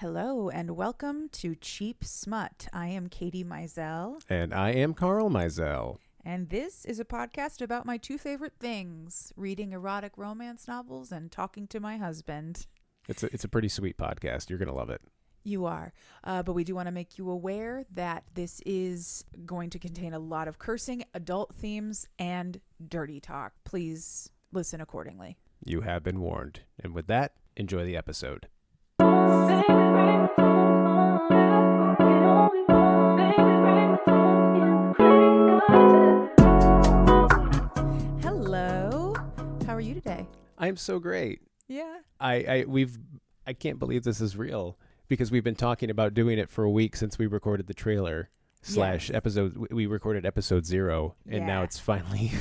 Hello and welcome to Cheap Smut. I am Katie Mizell. And I am Carl Mizell. And this is a podcast about my two favorite things, reading erotic romance novels and talking to my husband. It's a pretty sweet podcast. You're going to love it. You are. But we do want to make you aware that this is going to contain a lot of cursing, adult themes, and dirty talk. Please listen accordingly. You have been warned. And with that, enjoy the episode. Hello. How are you today? I'm so great. Yeah. I can't believe this is real because we've been talking about doing it for a week since we recorded the trailer / episode. We recorded episode 0 and now it's finally,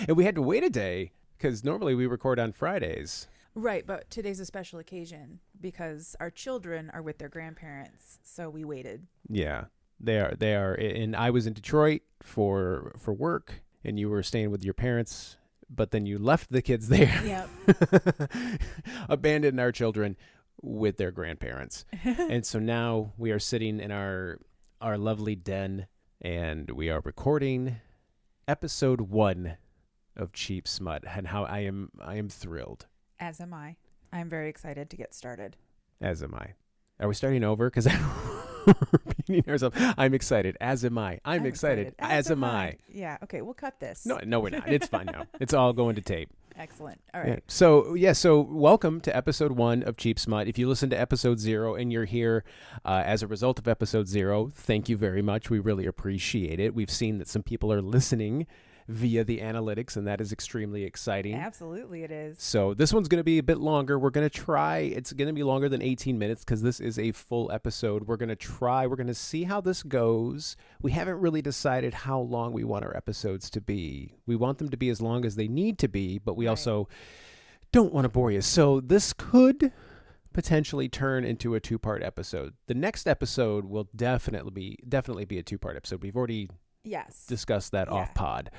and we had to wait a day because normally we record on Fridays. Right, but today's a special occasion because our children are with their grandparents, so we waited. Yeah, they are, and I was in Detroit for work, and you were staying with your parents, but then you left the kids there. Yep. Abandoned our children with their grandparents. And so now we are sitting in our lovely den, and we are recording episode 1 of Cheap Smut, and how I am thrilled. As am I. I'm very excited to get started. As am I. Are we starting over? Because we're repeating ourselves. I'm excited. As am I. I'm excited. As am I. Yeah. Okay. We'll cut this. No, we're not. It's fine now. It's all going to tape. Excellent. All right. Yeah. So welcome to episode 1 of Cheap Smut. If you listen to episode 0 and you're here as a result of episode 0, thank you very much. We really appreciate it. We've seen that some people are listening via the analytics, and that is extremely exciting. Absolutely it is. So this one's going to be a bit longer. We're going to try. It's going to be longer than 18 minutes because this is a full episode. We're going to see how this goes. We haven't really decided how long we want our episodes to be. We want them to be as long as they need to be, but we also don't want to bore you. So this could potentially turn into a 2-part episode. The next episode will definitely be a 2-part episode. We've already discuss that off pod.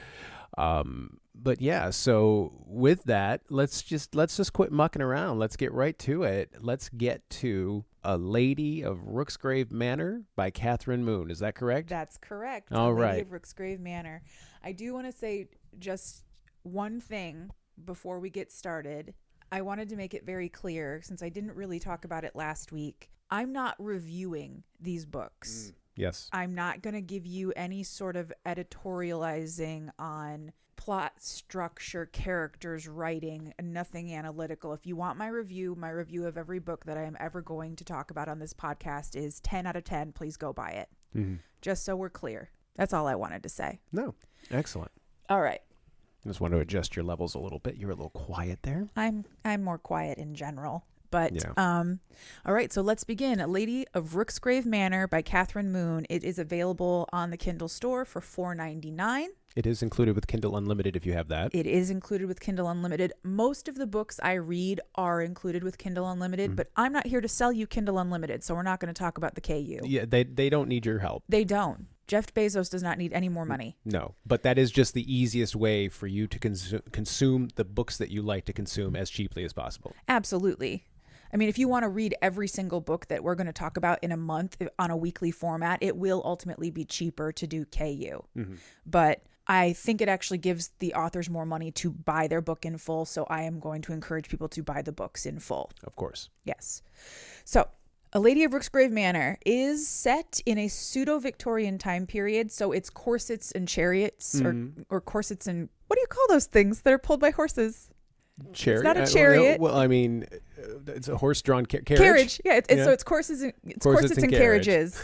But yeah, so with that, let's just quit mucking around. Let's get right to it. Let's get to A Lady of Rooksgrave Manor by Kathryn Moon. Is that correct? That's correct. All right. Lady of Rooksgrave Manor. I do want to say just one thing before we get started. I wanted to make it very clear, since I didn't really talk about it last week. I'm not reviewing these books. Yes. I'm not going to give you any sort of editorializing on plot structure, characters, writing, nothing analytical. If you want my review of every book that I am ever going to talk about on this podcast is 10 out of 10. Please go buy it. Mm-hmm. Just so we're clear. That's all I wanted to say. No. Excellent. All right. I just want to adjust your levels a little bit. You're a little quiet there. I'm more quiet in general. But, all right, so let's begin. A Lady of Rooksgrave Manor by Kathryn Moon. It is available on the Kindle store for $4.99. It is included with Kindle Unlimited if you have that. It is included with Kindle Unlimited. Most of the books I read are included with Kindle Unlimited, but I'm not here to sell you Kindle Unlimited, so we're not going to talk about the KU. Yeah, they don't need your help. They don't. Jeff Bezos does not need any more money. No, but that is just the easiest way for you to consume the books that you like to consume as cheaply as possible. Absolutely. I mean, if you want to read every single book that we're going to talk about in a month on a weekly format, it will ultimately be cheaper to do KU. Mm-hmm. But I think it actually gives the authors more money to buy their book in full. So I am going to encourage people to buy the books in full. Of course. Yes. So A Lady of Rooksgrave Manor is set in a pseudo-Victorian time period. So it's corsets and chariots or corsets and what do you call those things that are pulled by horses? Chariot. It's not a chariot. Well, I mean, it's a horse-drawn carriage. Carriage, yeah. So it's corsets and carriages.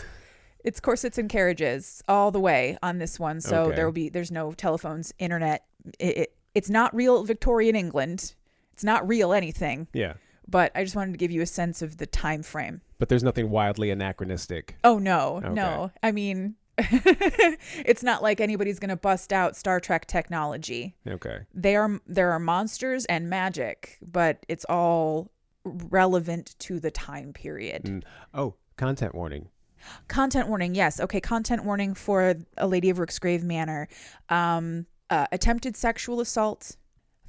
It's corsets and carriages all the way on this one. So there's no telephones, internet. It's not real Victorian England. It's not real anything. Yeah. But I just wanted to give you a sense of the time frame. But there's nothing wildly anachronistic. Oh no. I mean, it's not like anybody's going to bust out Star Trek technology. Okay. There are monsters and magic, but it's all relevant to the time period. Oh, content warning. Content warning, yes. Okay, content warning for A Lady of Rooksgrave Manor. Attempted sexual assault,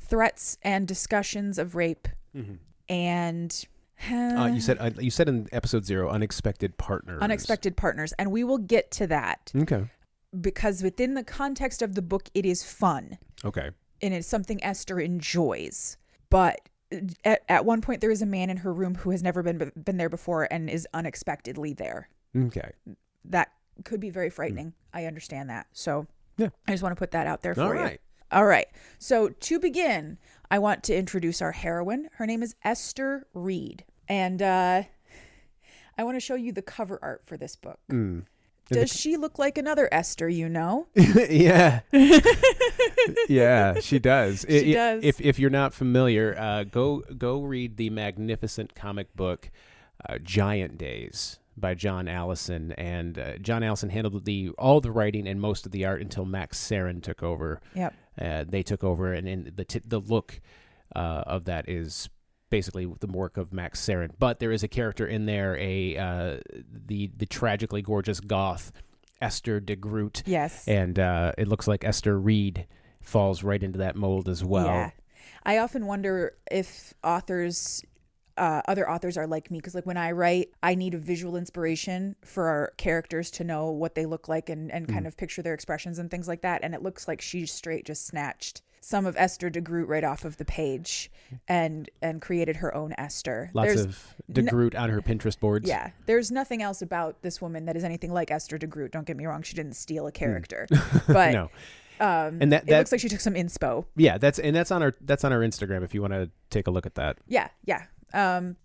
threats and discussions of rape, and You said in episode 0, unexpected partners. Unexpected partners. And we will get to that. Okay. Because within the context of the book, it is fun. Okay. And it's something Esther enjoys. But at one point, there is a man in her room who has never been there before and is unexpectedly there. Okay. That could be very frightening. I understand that. So yeah, I just want to put that out there for All you. right. All right. So to begin, I want to introduce our heroine. Her name is Esther Reed. And I want to show you the cover art for this book. Does she look like another Esther, you know? Yeah. Yeah, she does. She does. If you're not familiar, go read the magnificent comic book Giant Days by John Allison. And John Allison handled all the writing and most of the art until Max Sarin took over. Yep. They took over, and the look of that is basically the work of Max Sarin. But there is a character in there, the tragically gorgeous goth Esther de Groot. Yes. And it looks like Esther Reed falls right into that mold as well. Yeah. I often wonder if other authors are like me, because like when I write, I need a visual inspiration for our characters to know what they look like and kind of picture their expressions and things like that. And it looks like she straight just snatched some of Esther de Groot right off of the page and created her own Esther. Lots of de Groot on her Pinterest boards. Yeah. There's nothing else about this woman that is anything like Esther de Groot. Don't get me wrong. She didn't steal a character, but No. And that looks like she took some inspo. Yeah, that's on our Instagram if you want to take a look at that. Yeah.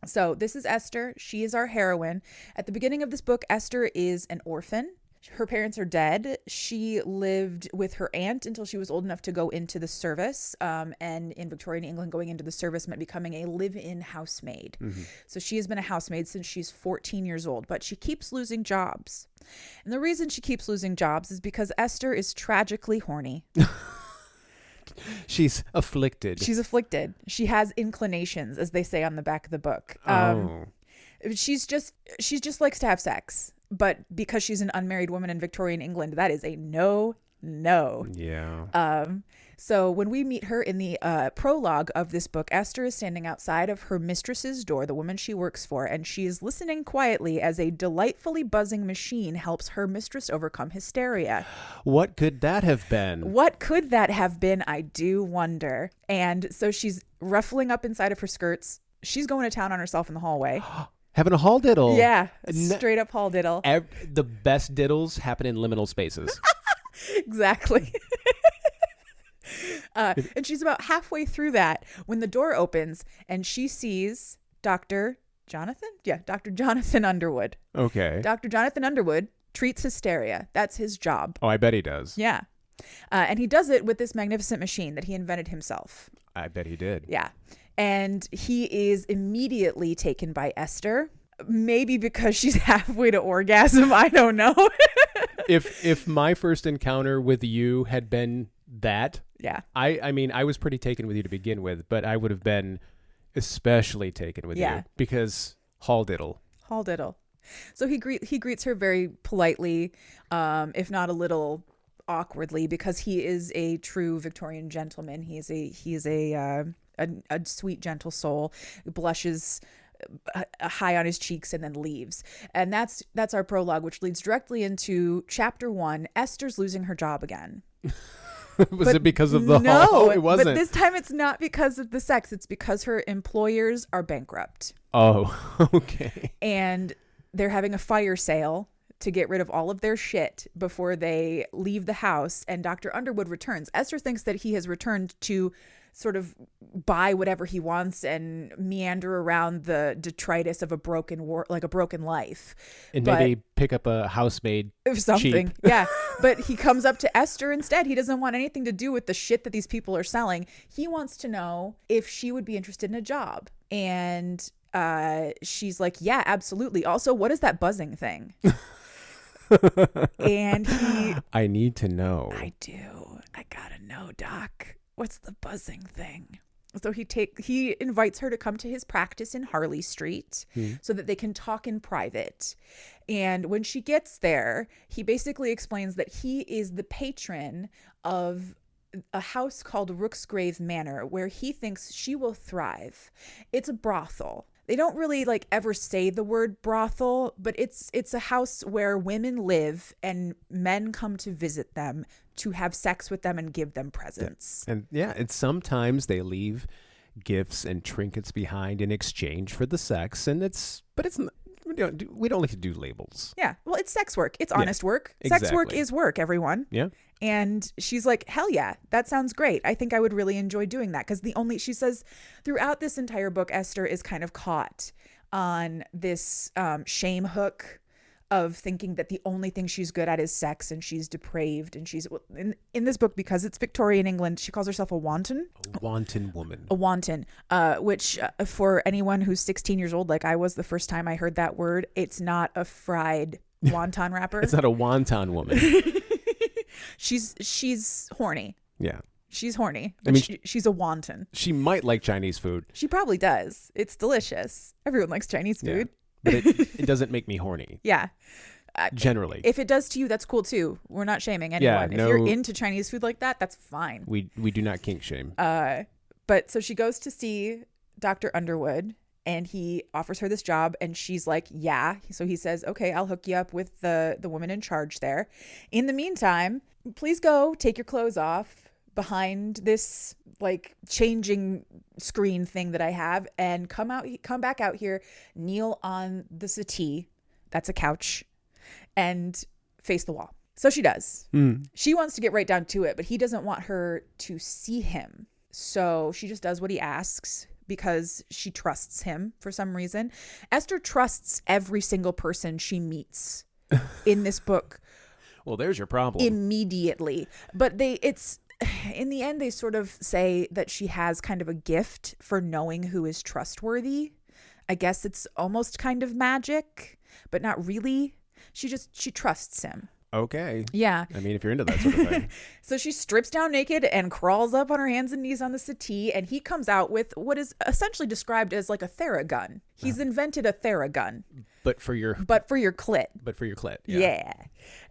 So this is Esther. She is our heroine. At the beginning of this book, Esther is an orphan. Her parents are dead. She lived with her aunt until she was old enough to go into the service. And in Victorian England, going into the service meant becoming a live-in housemaid. Mm-hmm. So she has been a housemaid since she's 14 years old, but she keeps losing jobs. And the reason she keeps losing jobs is because Esther is tragically horny. She's afflicted. She's afflicted. She has inclinations, as they say on the back of the book. She's just likes to have sex. But because she's an unmarried woman in Victorian England, that is a no. Yeah. So when we meet her in the prologue of this book, Esther is standing outside of her mistress's door, the woman she works for, and she is listening quietly as a delightfully buzzing machine helps her mistress overcome hysteria. What could that have been? I do wonder. And so she's ruffling up inside of her skirts. She's going to town on herself in the hallway. Having a hall diddle. Yeah, straight up hall diddle. The best diddles happen in liminal spaces. Exactly. And she's about halfway through that when the door opens and she sees Dr. Jonathan? Yeah, Dr. Jonathan Underwood. Okay. Dr. Jonathan Underwood treats hysteria. That's his job. Oh, I bet he does. Yeah. And he does it with this magnificent machine that he invented himself. I bet he did. Yeah. And he is immediately taken by Esther, maybe because she's halfway to orgasm. I don't know. If my first encounter with you had been that, yeah. I mean, I was pretty taken with you to begin with, but I would have been especially taken with you because hall diddle. So he greets her very politely, if not a little awkwardly, because he is a true Victorian gentleman. He is a sweet, gentle soul, blushes high on his cheeks and then leaves. And that's our prologue, which leads directly into chapter 1. Esther's losing her job again. It because of the no, hall? It wasn't. But this time it's not because of the sex. It's because her employers are bankrupt. Oh, okay. And they're having a fire sale to get rid of all of their shit before they leave the house. And Dr. Underwood returns. Esther thinks that he has returned to sort of buy whatever he wants and meander around the detritus of a broken life. And maybe pick up a housemaid something. Cheap. Yeah. But he comes up to Esther instead. He doesn't want anything to do with the shit that these people are selling. He wants to know if she would be interested in a job. And she's like, yeah, absolutely. Also, what is that buzzing thing? And I need to know. I do. I gotta know, Doc. What's the buzzing thing? So he invites her to come to his practice in Harley Street so that they can talk in private. And when she gets there, he basically explains that he is the patron of a house called Rooksgrave Manor, where he thinks she will thrive. It's a brothel They don't really like ever say the word brothel, but it's a house where women live and men come to visit them to have sex with them and give them presents. And sometimes they leave gifts and trinkets behind in exchange for the sex, and we don't like to do labels. Yeah. Well, it's sex work. It's honest work. Exactly. Sex work is work, everyone. Yeah. And she's like, hell yeah, that sounds great. I think I would really enjoy doing that. Because she says throughout this entire book, Esther is kind of caught on this shame hook of thinking that the only thing she's good at is sex, and she's depraved. And she's in this book, because it's Victorian England, she calls herself a wanton. A wanton woman. A wanton, which for anyone who's 16 years old, like I was the first time I heard that word, it's not a fried wonton wrapper. It's not a wonton woman. She's horny. Yeah. She's horny. I mean, she's a wanton. She might like Chinese food. She probably does. It's delicious. Everyone likes Chinese food. Yeah. But it doesn't make me horny. Yeah. Generally. If it does to you, that's cool too. We're not shaming anyone. Yeah, if you're into Chinese food like that, that's fine. We do not kink shame. But so she goes to see Dr. Underwood, and he offers her this job, and she's like, yeah. So he says, okay, I'll hook you up with the woman in charge there. In the meantime, please go take your clothes off behind this like changing screen thing that I have, and come back out here, kneel on the settee, that's a couch, and face the wall. So she does. She wants to get right down to it, but he doesn't want her to see him. So she just does what he asks, because she trusts him for some reason. Esther trusts every single person she meets in this book. Well, there's your problem. Immediately. But in the end, they sort of say that she has kind of a gift for knowing who is trustworthy. I guess it's almost kind of magic, but not really. She trusts him. Okay. Yeah. I mean, if you're into that sort of thing. So she strips down naked and crawls up on her hands and knees on the settee, and he comes out with what is essentially described as like a Theragun. He's invented a Theragun. But for your clit. But for your clit. Yeah.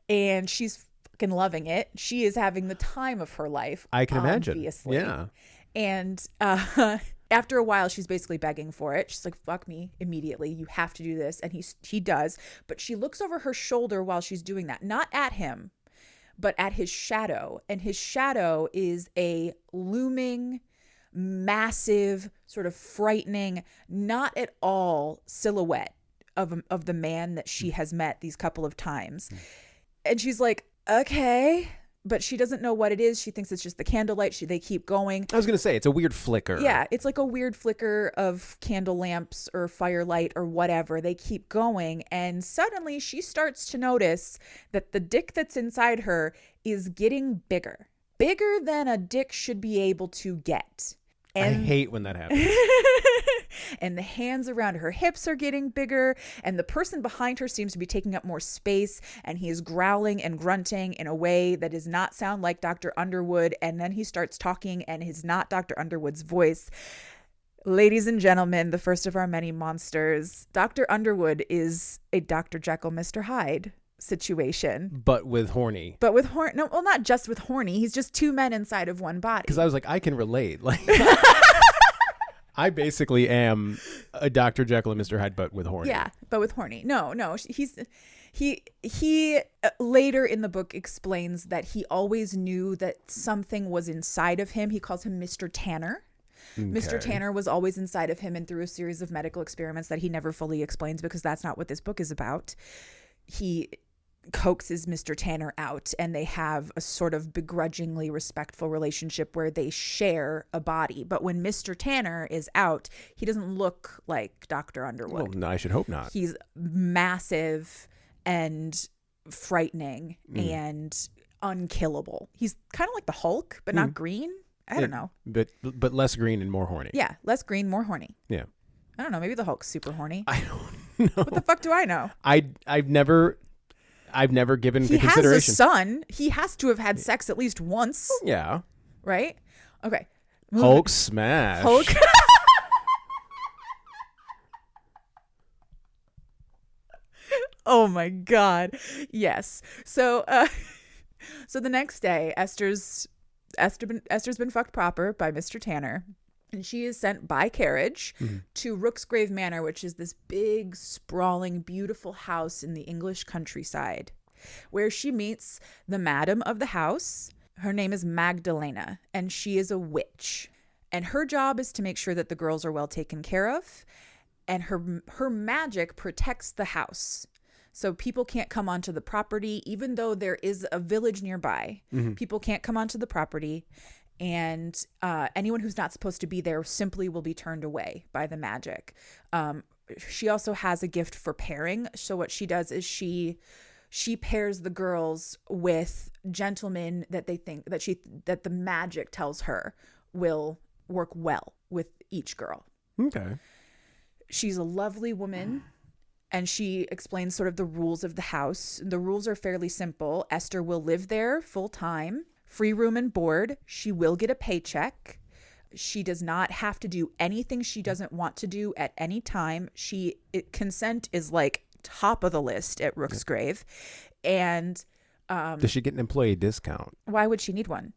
And she's fucking loving it. She is having the time of her life. I can imagine. Obviously. Yeah. And after a while, she's basically begging for it. She's like, fuck me immediately. You have to do this. And he does. But she looks over her shoulder while she's doing that. Not at him, but at his shadow. And his shadow is a looming, massive, sort of frightening, not at all silhouette of the man that she has met these couple of times. And she's like, okay. But she doesn't know what it is. She thinks it's just the candlelight. They keep going. I was going to say, it's a weird flicker. Yeah, it's like a weird flicker of candle lamps or firelight or whatever. They keep going. And suddenly she starts to notice that the dick that's inside her is getting bigger. Bigger than a dick should be able to get. And I hate when that happens. And the hands around her hips are getting bigger, and the person behind her seems to be taking up more space, and he is growling and grunting in a way that does not sound like Dr. Underwood. And then he starts talking, and it's not Dr. Underwood's voice. Ladies and gentlemen, the first of our many monsters, Dr. Underwood is a Dr. Jekyll, Mr. Hyde situation. But with horny. But with horny. No, well, not just with horny. He's just two men inside of one body. Because I was like, I can relate. Like, I basically am a Dr. Jekyll and Mr. Hyde, but with horny. Yeah, but with horny. No, he later in the book explains that he always knew that something was inside of him. He calls him Mr. Tanner. Okay. Mr. Tanner was always inside of him, and through a series of medical experiments that he never fully explains, because that's not what this book is about, he coaxes Mr. Tanner out, and they have a sort of begrudgingly respectful relationship where they share a body. But when Mr. Tanner is out, he doesn't look like Dr. Underwood. Well, no, I should hope not. He's massive and frightening and unkillable. He's kind of like the Hulk, but not green. I don't know. But less green and more horny. Yeah, less green, more horny. Yeah. I don't know. Maybe the Hulk's super horny. I don't know. What the fuck do I know? I've never given the consideration. He has a son. He has to have had sex at least once. Yeah. Right? Okay. Hulk smash. Hulk. Oh my God. Yes. So the next day, Esther's been fucked proper by Mr. Tanner. And she is sent by carriage to Rooksgrave Manor, which is this big, sprawling, beautiful house in the English countryside, where she meets the madam of the house. Her name is Magdalena, and she is a witch. And her job is to make sure that the girls are well taken care of. And her magic protects the house. So people can't come onto the property, even though there is a village nearby. People can't come onto the property. And anyone who's not supposed to be there simply will be turned away by the magic. She also has a gift for pairing. So what she does is she pairs the girls with gentlemen that they think that the magic tells her will work well with each girl. Okay. She's a lovely woman. And she explains sort of the rules of the house. The rules are fairly simple. Esther will live there full time. Free room and board. She will get a paycheck. She does not have to do anything she doesn't want to do at any time. Consent is like top of the list at Rooksgrave. And does she get an employee discount? Why would she need one?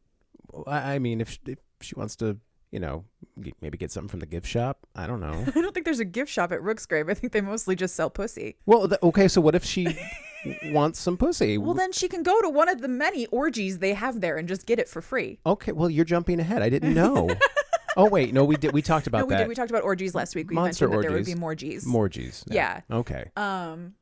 I mean, if she wants to, maybe get something from the gift shop. I don't know. I don't think there's a gift shop at Rooksgrave. I think they mostly just sell pussy. Well, okay, so what if she wants some pussy? Well, then she can go to one of the many orgies they have there and just get it for free. Okay, well, you're jumping ahead. I didn't know. Oh, wait, no, we talked about that. We talked about orgies last week. We Monster mentioned that orgies. there would be more G's. More G's. No. Yeah. Okay.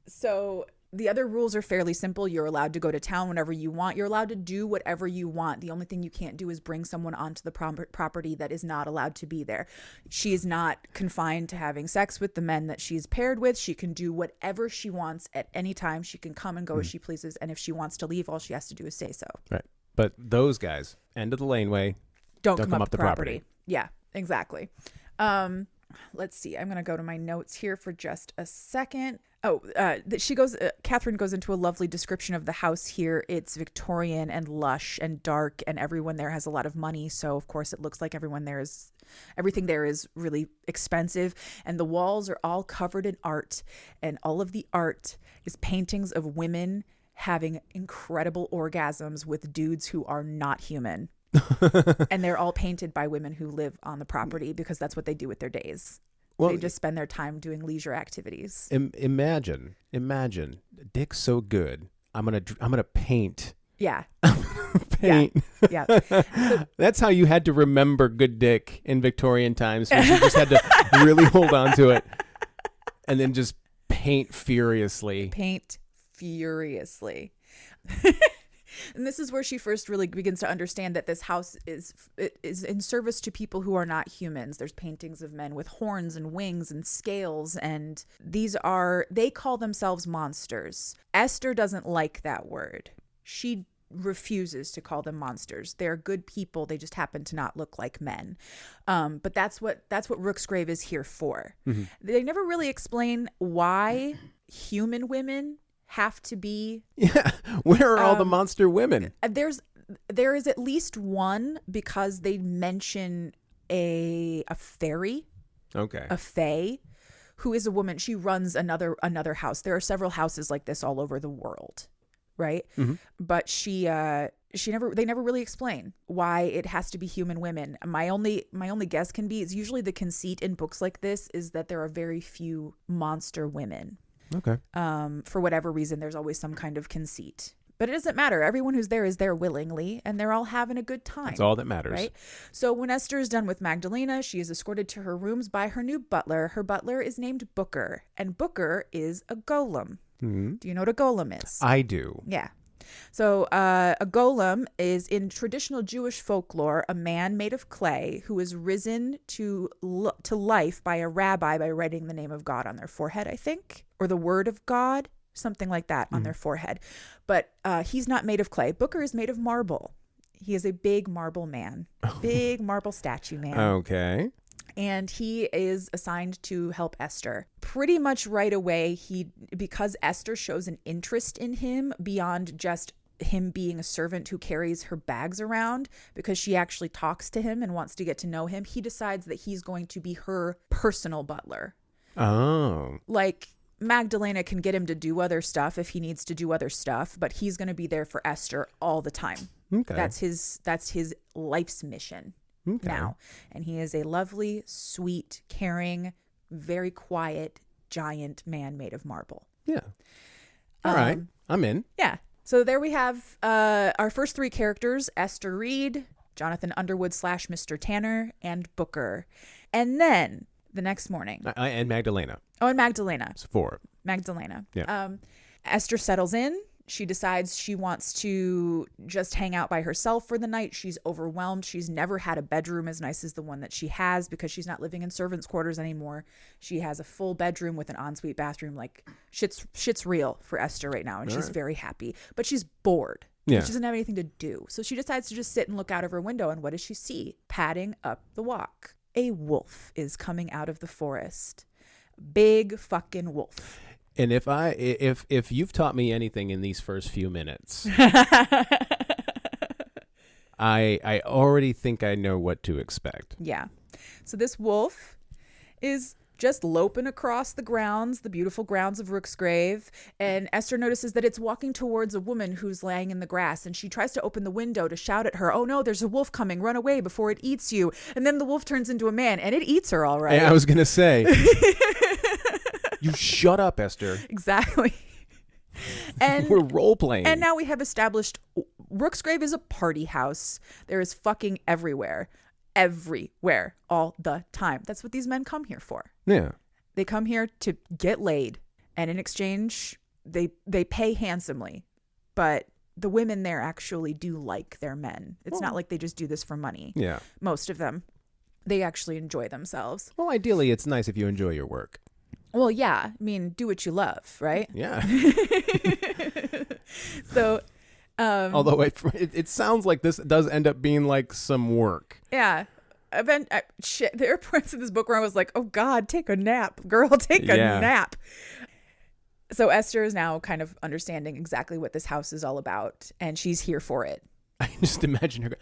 So the other rules are fairly simple. You're allowed to go to town whenever you want. You're allowed to do whatever you want. The only thing you can't do is bring someone onto the property that is not allowed to be there. She is not confined to having sex with the men that she's paired with. She can do whatever she wants at any time. She can come and go as she pleases. And if she wants to leave, all she has to do is say so. Right. But those guys, end of the laneway, don't come up the property. Yeah, exactly. Let's see. I'm going to go to my notes here for just a second. Kathryn goes into a lovely description of the house here. It's Victorian and lush and dark, and everyone there has a lot of money. So of course it looks like everything there is really expensive. And the walls are all covered in art, and all of the art is paintings of women having incredible orgasms with dudes who are not human. And they're all painted by women who live on the property because that's what they do with their days. Well, they just spend their time doing leisure activities. Imagine, dick's so good. I'm gonna paint. Yeah. Paint. Yeah. So, that's how you had to remember good dick in Victorian times. You just had to really hold on to it, and then just paint furiously. And this is where she first really begins to understand that this house is in service to people who are not humans. There's paintings of men with horns and wings and scales, and they call themselves monsters. Esther doesn't like that word. She refuses to call them monsters. They're good people. They just happen to not look like men. But that's what Rooksgrave is here for. Mm-hmm. They never really explain why human women have to be. Yeah. Where are all the monster women? There is at least one, because they mention a fairy. Okay. A fae, who is a woman. She runs another house. There are several houses like this all over the world, right? Mm-hmm. But they never really explain why it has to be human women. My only guess can be, it's usually the conceit in books like this is that there are very few monster women. Okay. For whatever reason, there's always some kind of conceit. But it doesn't matter. Everyone who's there is there willingly, and they're all having a good time. That's all that matters. Right? So when Esther is done with Magdalena, she is escorted to her rooms by her new butler. Her butler is named Booker, and Booker is a golem. Mm-hmm. Do you know what a golem is? I do. Yeah. So a golem is, in traditional Jewish folklore, a man made of clay who is risen to life by a rabbi by writing the name of God on their forehead, I think, or the word of God, something like that on their forehead. But he's not made of clay. Booker is made of marble. He is a big marble man, big marble statue man. Okay. And he is assigned to help Esther. Pretty much right away, because Esther shows an interest in him beyond just him being a servant who carries her bags around, because she actually talks to him and wants to get to know him, he decides that he's going to be her personal butler. Oh. Like, Magdalena can get him to do other stuff if he needs to do other stuff, but he's going to be there for Esther all the time. Okay. That's his life's mission. now. And he is a lovely, sweet, caring, very quiet, giant man made of marble. Yeah. All right. I'm in. Yeah. So there we have our first three characters, Esther Reed, Jonathan Underwood / Mr. Tanner, and Booker. And then the next morning. And Magdalena. Oh, and Magdalena. It's 4. Magdalena. Yeah. Esther settles in. She decides she wants to just hang out by herself for the night. She's overwhelmed. She's never had a bedroom as nice as the one that she has because she's not living in servants' quarters anymore. She has a full bedroom with an ensuite bathroom. Like shit's real for Esther right now, and she's very happy. But she's bored. Yeah. She doesn't have anything to do. So she decides to just sit and look out of her window. And what does she see? Padding up the walk. A wolf is coming out of the forest. Big fucking wolf. And if you've taught me anything in these first few minutes, I already think I know what to expect. Yeah. So this wolf is just loping across the grounds, the beautiful grounds of Rooksgrave, and Esther notices that it's walking towards a woman who's laying in the grass, and she tries to open the window to shout at her, "Oh no, there's a wolf coming, run away before it eats you." And then the wolf turns into a man, and it eats her all right. I was going to say, you shut up, Esther. Exactly. And we're role-playing. And now we have established Rooksgrave is a party house. There is fucking everywhere. Everywhere. All the time. That's what these men come here for. Yeah. They come here to get laid. And in exchange, they pay handsomely. But the women there actually do like their men. It's not like they just do this for money. Yeah. Most of them. They actually enjoy themselves. Well, ideally, it's nice if you enjoy your work. Well, yeah. I mean, do what you love, right? Yeah. So... although it sounds like this does end up being like some work. Yeah. There are points in this book where I was like, oh God, take a nap. Girl, take a nap. So Esther is now kind of understanding exactly what this house is all about. And she's here for it. I just imagine her.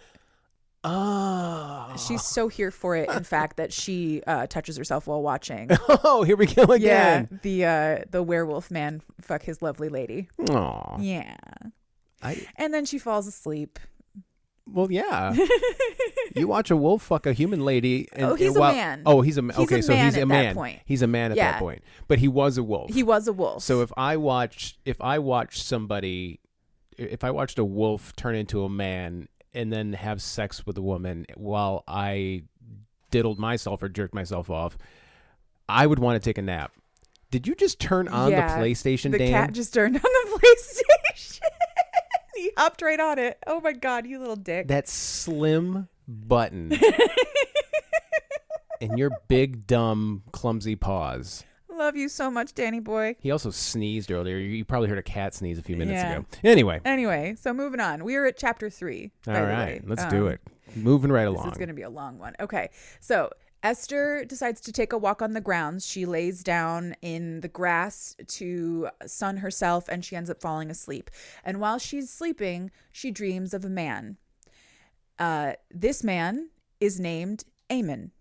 She's so here for it, in fact, that she touches herself while watching. Oh, here we go again. Yeah, the werewolf man fuck his lovely lady. Aw. Yeah. And then she falls asleep. Well, yeah. You watch a wolf fuck a human lady. And, he's a man. Oh, he's a man. Okay, so he's a man. That point. He's a man at that point. But he was a wolf. He was a wolf. So if I watched a wolf turn into a man and then have sex with a woman while I diddled myself or jerked myself off, I would want to take a nap. Did you just turn on the PlayStation, Dan? The cat just turned on the PlayStation. He hopped right on it. Oh my God, you little dick. That slim button. And your big, dumb, clumsy paws. Love you so much, Danny boy. He also sneezed earlier. You probably heard a cat sneeze a few minutes ago. Anyway, so moving on. We are at chapter 3. All right, let's do it. Moving right along. This is going to be a long one. Okay, so Esther decides to take a walk on the grounds. She lays down in the grass to sun herself, and she ends up falling asleep. And while she's sleeping, she dreams of a man. This man is named Aemon.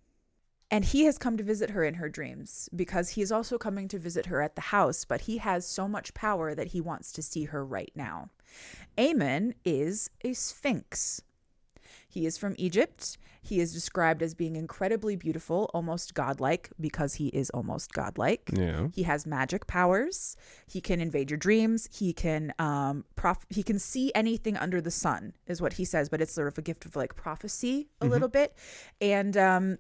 And he has come to visit her in her dreams because he is also coming to visit her at the house, but he has so much power that he wants to see her right now. Aemon is a sphinx. He is from Egypt. He is described as being incredibly beautiful, almost godlike, because he is almost godlike. Yeah. He has magic powers. He can invade your dreams. He can he can see anything under the sun, is what he says, but it's sort of a gift of like prophecy a little bit. And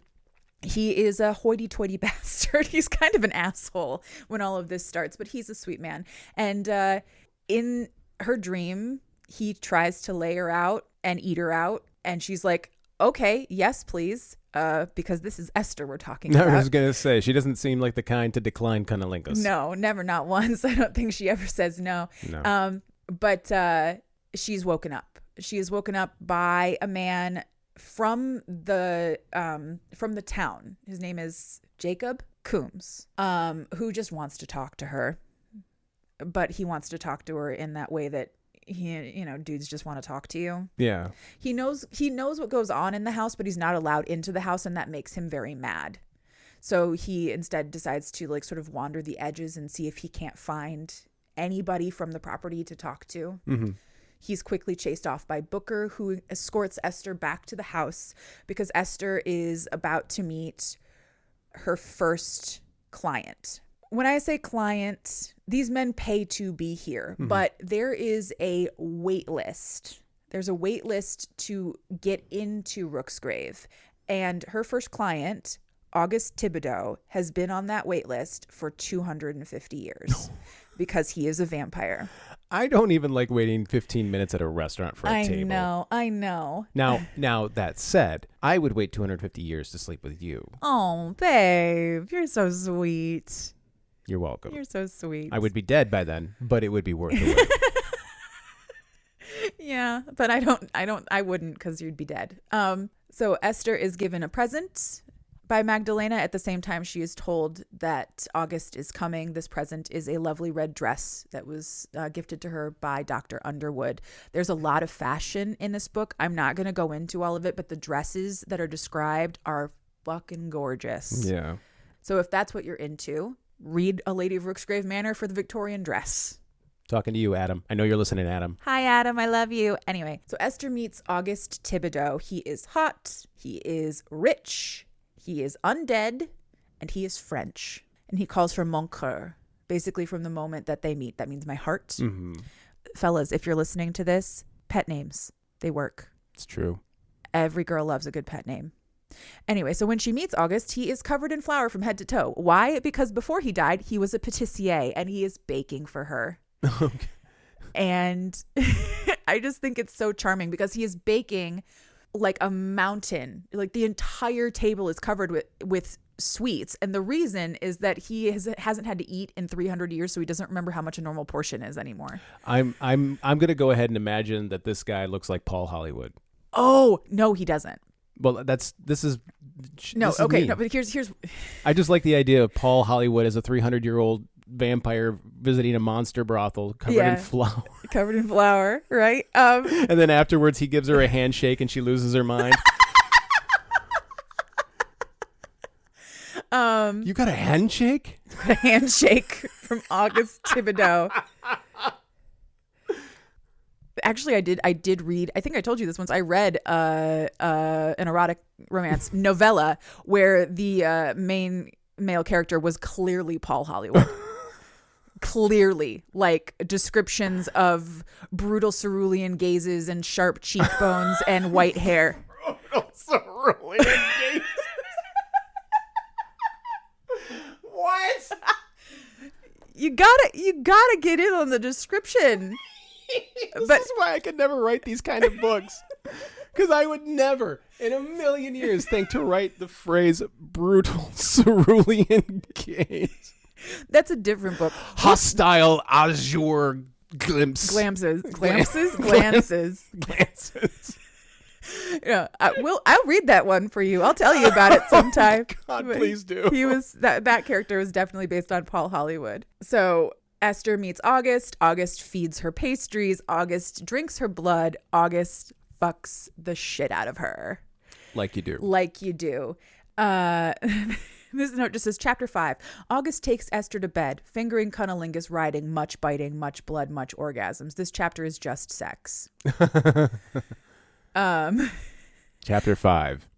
he is a hoity-toity bastard. He's kind of an asshole when all of this starts, but he's a sweet man. And in her dream, he tries to lay her out and eat her out. And she's like, okay, yes, please. Because this is Esther we're talking about. I was going to say, she doesn't seem like the kind to decline cunnilingus. No, never, not once. I don't think she ever says no. But she's woken up. She is woken up by a man from the town. His name is Jacob Coombs, who just wants to talk to her. But he wants to talk to her in that way that dudes just want to talk to you. Yeah. He knows what goes on in the house, but he's not allowed into the house, and that makes him very mad. So he instead decides to like sort of wander the edges and see if he can't find anybody from the property to talk to. Mm-hmm. He's quickly chased off by Booker, who escorts Esther back to the house because Esther is about to meet her first client. When I say client, these men pay to be here, but there is a wait list. There's a wait list to get into Rooksgrave. And her first client, August Thibodeau, has been on that wait list for 250 years because he is a vampire. I don't even like waiting 15 minutes at a restaurant for a table. I know. Now that said, I would wait 250 years to sleep with you. Oh, babe, you're so sweet. You're welcome. You're so sweet. I would be dead by then, but it would be worth the wait. Yeah, but I wouldn't because you'd be dead. So Esther is given a present by Magdalena. At the same time, she is told that August is coming. This present is a lovely red dress that was gifted to her by Dr. Underwood. There's a lot of fashion in this book. I'm not going to go into all of it, but the dresses that are described are fucking gorgeous. Yeah. So if that's what you're into, read A Lady of Rooksgrave Manor for the Victorian dress. Talking to you, Adam. I know you're listening, Adam. Hi, Adam. I love you. Anyway, so Esther meets August Thibodeau. He is hot. He is rich. He is undead. And he is French. And he calls her mon cœur. Basically, from the moment that they meet. That means my heart. Mm-hmm. Fellas, if you're listening to this, pet names. They work. It's true. Every girl loves a good pet name. Anyway, so when she meets August, he is covered in flour from head to toe. Why? Because before he died, he was a patissier. And he is baking for her. Okay. And I just think it's so charming because he is baking like a mountain. Like the entire table is covered with sweets. And the reason is that he hasn't had to eat in 300 years, so he doesn't remember how much a normal portion is anymore. I'm going to go ahead and imagine that this guy looks like Paul Hollywood. Oh, no, he doesn't. Well, this is me. No, but here's I just like the idea of Paul Hollywood as a 300-year-old vampire visiting a monster brothel covered in flour. Covered in flour, right? And then afterwards he gives her a handshake and she loses her mind. You got a handshake? A handshake from August Thibodeau. Actually, I did read, I think I told you this once, I read an erotic romance novella where the main male character was clearly Paul Hollywood. Clearly, like descriptions of brutal cerulean gazes and sharp cheekbones and white hair. Brutal cerulean gazes. What? You gotta get in on the description. This is why I could never write these kind of books. Because I would never, in a million years, think to write the phrase brutal cerulean gaze. That's a different book. Hostile azure glimpse. Glances. Yeah, I'll read that one for you. I'll tell you about it sometime. Oh God, please do. He was that character was definitely based on Paul Hollywood. So Esther meets August. August feeds her pastries. August drinks her blood. August fucks the shit out of her. Like you do. This note just says, Chapter 5. August takes Esther to bed. Fingering, cunnilingus, riding, much biting, much blood, much orgasms. This chapter is just sex. Chapter 5.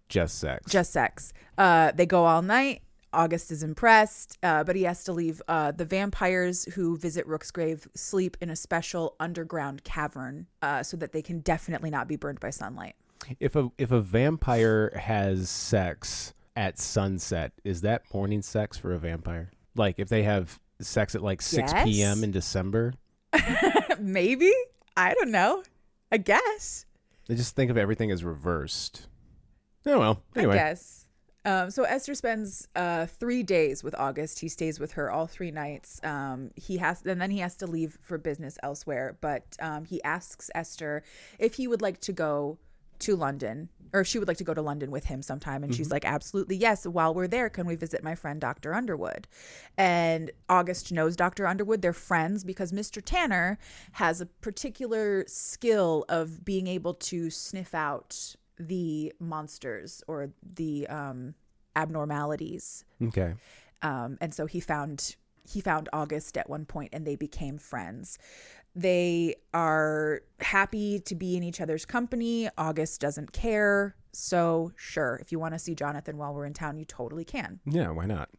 Just sex. Just sex. They go all night. August is impressed, but he has to leave. The vampires who visit Rooksgrave sleep in a special underground cavern so that they can definitely not be burned by sunlight. If a vampire has sex at sunset, is that morning sex for a vampire? Like if they have sex at like 6 p.m. in December? Maybe. I don't know. I guess. I just think of everything as reversed. Oh, well. Anyway. I guess. So Esther spends 3 days with August. He stays with her all 3 nights. Then he has to leave for business elsewhere. But he asks Esther if he would like to go to London, or if she would like to go to London with him sometime. And she's like, absolutely, yes. While we're there, can we visit my friend Dr. Underwood? And August knows Dr. Underwood. They're friends because Mr. Tanner has a particular skill of being able to sniff out the monsters or the abnormalities. Okay. And so he found he found August at one point and they became friends. They are happy to be in each other's company. August doesn't care. So sure, if you want to see Jonathan while we're in town, you totally can. Yeah, why not?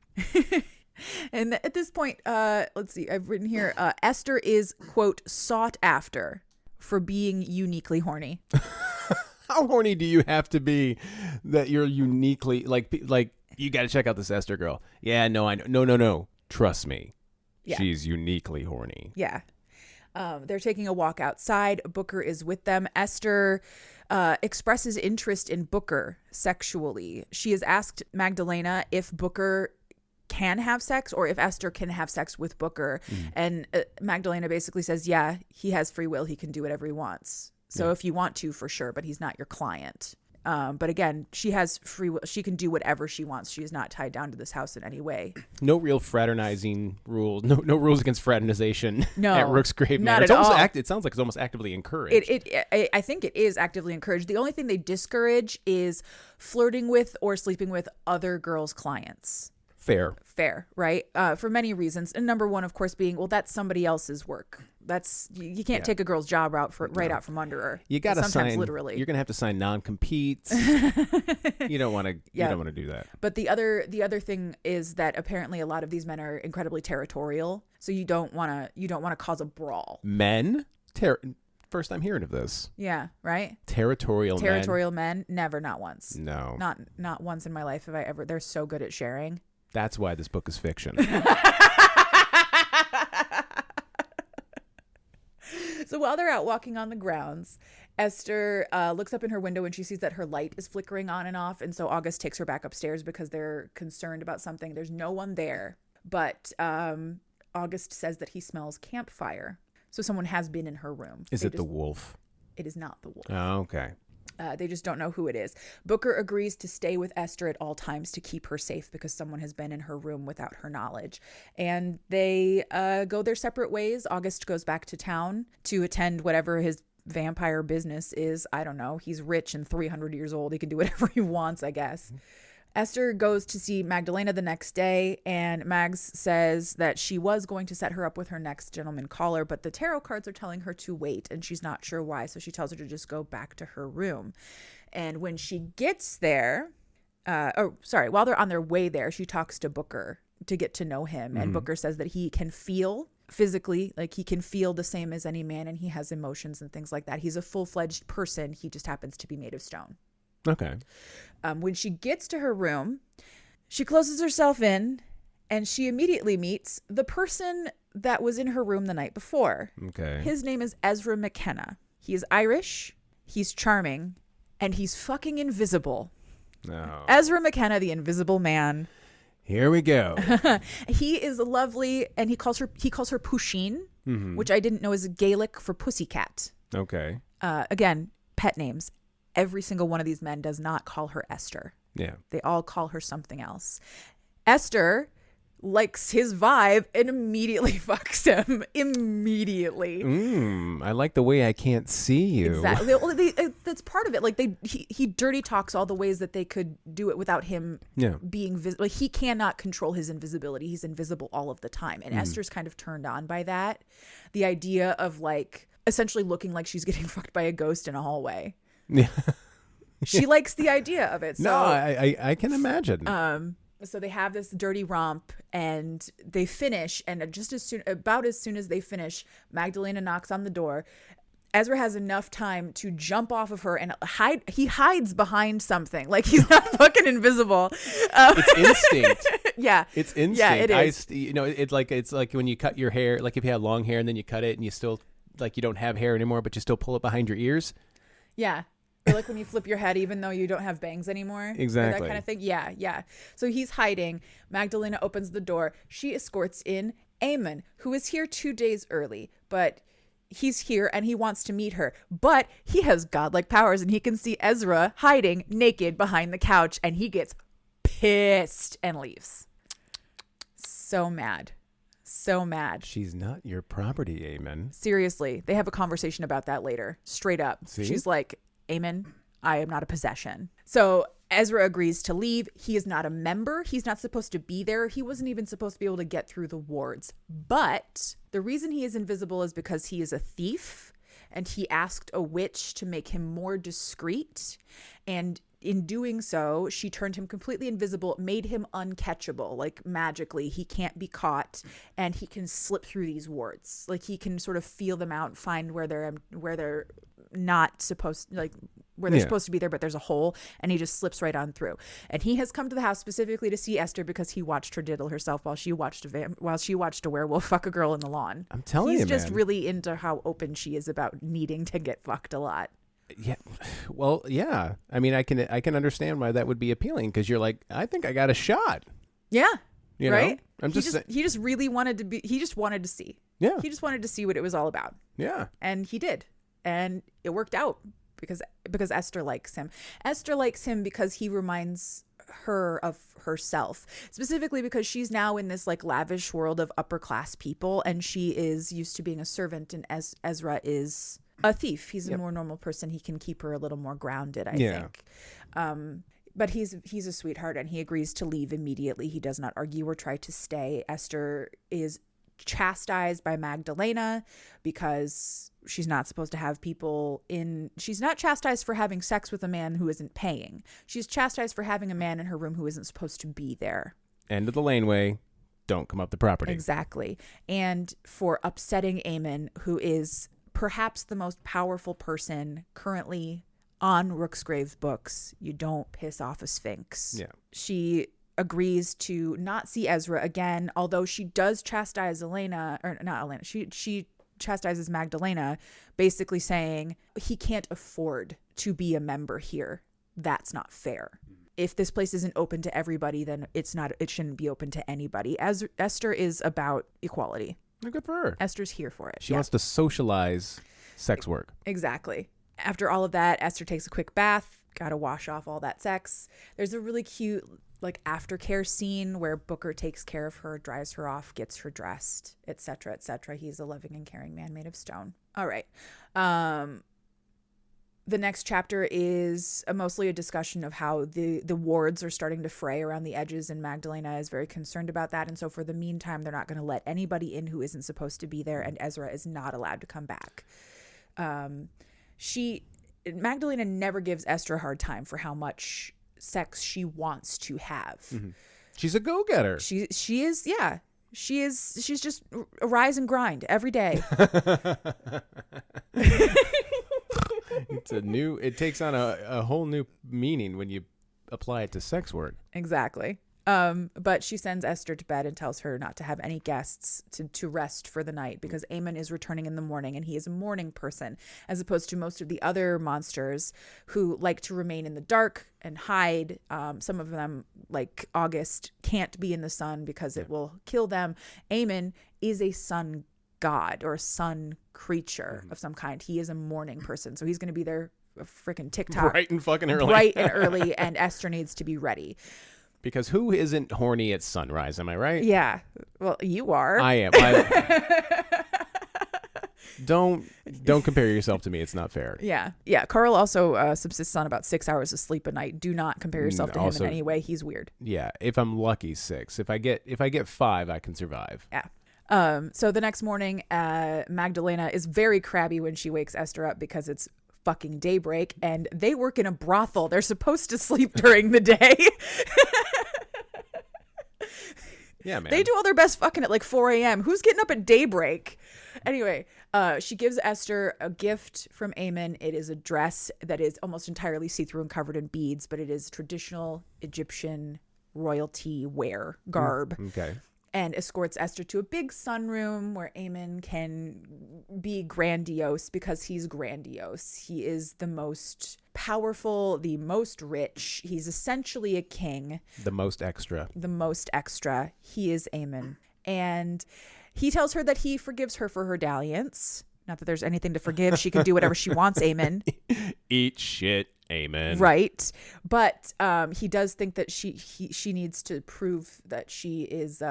And at this point, let's see, I've written here, Esther is, quote, sought after for being uniquely horny. How horny do you have to be that you're uniquely, like you got to check out this Esther girl? Yeah, no, I know. No. Trust me. Yeah. She's uniquely horny. Yeah. They're taking a walk outside. Booker is with them. Esther expresses interest in Booker sexually. She has asked Magdalena if Booker can have sex or if Esther can have sex with Booker. And Magdalena basically says, yeah, he has free will. He can do whatever he wants. So if you want to, for sure, but he's not your client. But again, she has free will. She can do whatever she wants. She is not tied down to this house in any way. No real fraternizing rules. No rules against fraternization at Rooksgrave Manor. Not at all. It sounds like it's almost actively encouraged. I think it is actively encouraged. The only thing they discourage is flirting with or sleeping with other girls' clients. Fair, right? For many reasons. And number one, of course, being, well, that's somebody else's work. That's you can't take a girl's job out out from under her. You got to sign. Literally, you're gonna have to sign non-competes. You don't want to. You don't want to do that. But the other thing is that apparently a lot of these men are incredibly territorial. So you don't want to cause a brawl. Men? First time hearing of this. Yeah. Right. Territorial men. Never. Not once. No. Not once in my life have I ever. They're so good at sharing. That's why this book is fiction. So while they're out walking on the grounds, Esther looks up in her window and she sees that her light is flickering on and off. And so August takes her back upstairs because they're concerned about something. There's no one there. But August says that he smells campfire. So someone has been in her room. Is it the wolf? It is not the wolf. Oh, okay. They just don't know who it is. Booker agrees to stay with Esther at all times to keep her safe because someone has been in her room without her knowledge. And they go their separate ways. August goes back to town to attend whatever his vampire business is. I don't know. He's rich and 300 years old. He can do whatever he wants, I guess. Esther goes to see Magdalena the next day, and Mags says that she was going to set her up with her next gentleman caller, but the tarot cards are telling her to wait, and she's not sure why, so she tells her to just go back to her room. And when she gets there, while they're on their way there, she talks to Booker to get to know him, and Booker says that he can feel physically, like he can feel the same as any man, and he has emotions and things like that. He's a full-fledged person. He just happens to be made of stone. Okay. When she gets to her room, she closes herself in and she immediately meets the person that was in her room the night before. Okay. His name is Ezra McKenna. He is Irish, he's charming, and he's fucking invisible. No. Ezra McKenna, the Invisible Man. Here we go. He is lovely, and he calls her Pusheen, which I didn't know is Gaelic for pussycat. Okay. Again, pet names. Every single one of these men does not call her Esther. Yeah. They all call her something else. Esther likes his vibe and immediately fucks him. Immediately. I like the way I can't see you. Exactly. Well, that's part of it. Like he dirty talks all the ways that they could do it without him being visible. Like he cannot control his invisibility. He's invisible all of the time. And Esther's kind of turned on by that. The idea of like essentially looking like she's getting fucked by a ghost in a hallway. Yeah. She likes the idea of it. So, no, I can imagine. So they have this dirty romp and they finish. And about as soon as they finish, Magdalena knocks on the door. Ezra has enough time to jump off of her and hide. He hides behind something. Like he's not fucking invisible. It's instinct. Yeah. It's instinct. Yeah, it is. It's like when you cut your hair, like if you had long hair and then you cut it and you still like you don't have hair anymore, but you still pull it behind your ears. Yeah. Or like when you flip your head, even though you don't have bangs anymore. Exactly. That kind of thing. Yeah. So he's hiding. Magdalena opens the door. She escorts in Eamon, who is here 2 days early, but he's here and he wants to meet her. But he has godlike powers and he can see Ezra hiding naked behind the couch and he gets pissed and leaves. So mad. She's not your property, Eamon. Seriously. They have a conversation about that later. Straight up. See? She's like, Eamon, I am not a possession. So Ezra agrees to leave. He is not a member. He's not supposed to be there. He wasn't even supposed to be able to get through the wards. But the reason he is invisible is because he is a thief, and he asked a witch to make him more discreet. And in doing so, she turned him completely invisible, made him uncatchable, like magically. He can't be caught, and he can slip through these wards. Like he can sort of feel them out, find where they're not supposed, like where they're supposed to be there, but there's a hole, and he just slips right on through. And he has come to the house specifically to see Esther because he watched her diddle herself while she watched a werewolf fuck a girl in the lawn. I'm telling you, he's just man. really into how open she is about needing to get fucked a lot. Yeah. Well, yeah. I mean, I can understand why that would be appealing, because you're like, I think I got a shot. Yeah. You right? know? He just really wanted to be, he just wanted to see. Yeah. He just wanted to see what it was all about. Yeah. And he did. And it worked out because Esther likes him. Esther likes him because he reminds her of herself, specifically because she's now in this like lavish world of upper class people, and she is used to being a servant, and Ezra is a thief. He's a more normal person. He can keep her a little more grounded, I think. But he's a sweetheart, and he agrees to leave immediately. He does not argue or try to stay. Esther is chastised by Magdalena because she's not supposed to have people in. She's not chastised for having sex with a man who isn't paying. She's chastised for having a man in her room who isn't supposed to be there. End of the laneway. Don't come up the property. Exactly. And for upsetting Aemon, who is perhaps the most powerful person currently on Rooksgrave books. You don't piss off a Sphinx. Yeah. She agrees to not see Ezra again, although she does chastise she chastises Magdalena, basically saying he can't afford to be a member here. That's not fair. If this place isn't open to everybody, then it shouldn't be open to anybody. As Esther is about equality. Good for her. Esther's here for it. She wants to socialize sex work. Exactly. After all of that, Esther takes a quick bath, gotta wash off all that sex. There's a really cute like aftercare scene where Booker takes care of her, dries her off, gets her dressed, etc., etc. He's a loving and caring man made of stone. All right. The next chapter is mostly a discussion of how the wards are starting to fray around the edges, and Magdalena is very concerned about that. And so for the meantime, they're not going to let anybody in who isn't supposed to be there, and Ezra is not allowed to come back. Magdalena never gives Esther a hard time for how much sex she wants to have. Mm-hmm. She's a go-getter. She is, yeah. She's just a rise and grind every day. It takes on a whole new meaning when you apply it to sex work. Exactly. But she sends Esther to bed and tells her not to have any guests, to rest for the night, because Aemon is returning in the morning, and he is a morning person, as opposed to most of the other monsters who like to remain in the dark and hide. Some of them, like August, can't be in the sun because it will kill them. Aemon is a sun god or a sun creature of some kind. He is a morning person, so he's going to be there freaking TikTok bright and early, and Esther needs to be ready. Because who isn't horny at sunrise? Am I right? Yeah. Well, you are. I am. Don't compare yourself to me. It's not fair. Yeah. Yeah. Carl also subsists on about 6 hours of sleep a night. Do not compare yourself to him in any way. He's weird. Yeah. If I'm lucky, 6. If I get 5, I can survive. Yeah. So the next morning, Magdalena is very crabby when she wakes Esther up because it's fucking daybreak, and they work in a brothel. They're supposed to sleep during the day. Yeah, man. They do all their best fucking at like 4 a.m. Who's getting up at daybreak? Anyway, she gives Esther a gift from Aemon. It is a dress that is almost entirely see-through and covered in beads, but it is traditional Egyptian royalty wear garb. Okay. And escorts Esther to a big sunroom where Aemon can be grandiose because he's grandiose. He is the most powerful, the most rich. He's essentially a king. The most extra. He is Aemon. And he tells her that he forgives her for her dalliance. Not that there's anything to forgive. She can do whatever she wants, Aemon. Eat shit, Aemon. Right. But he does think that she needs to prove that she is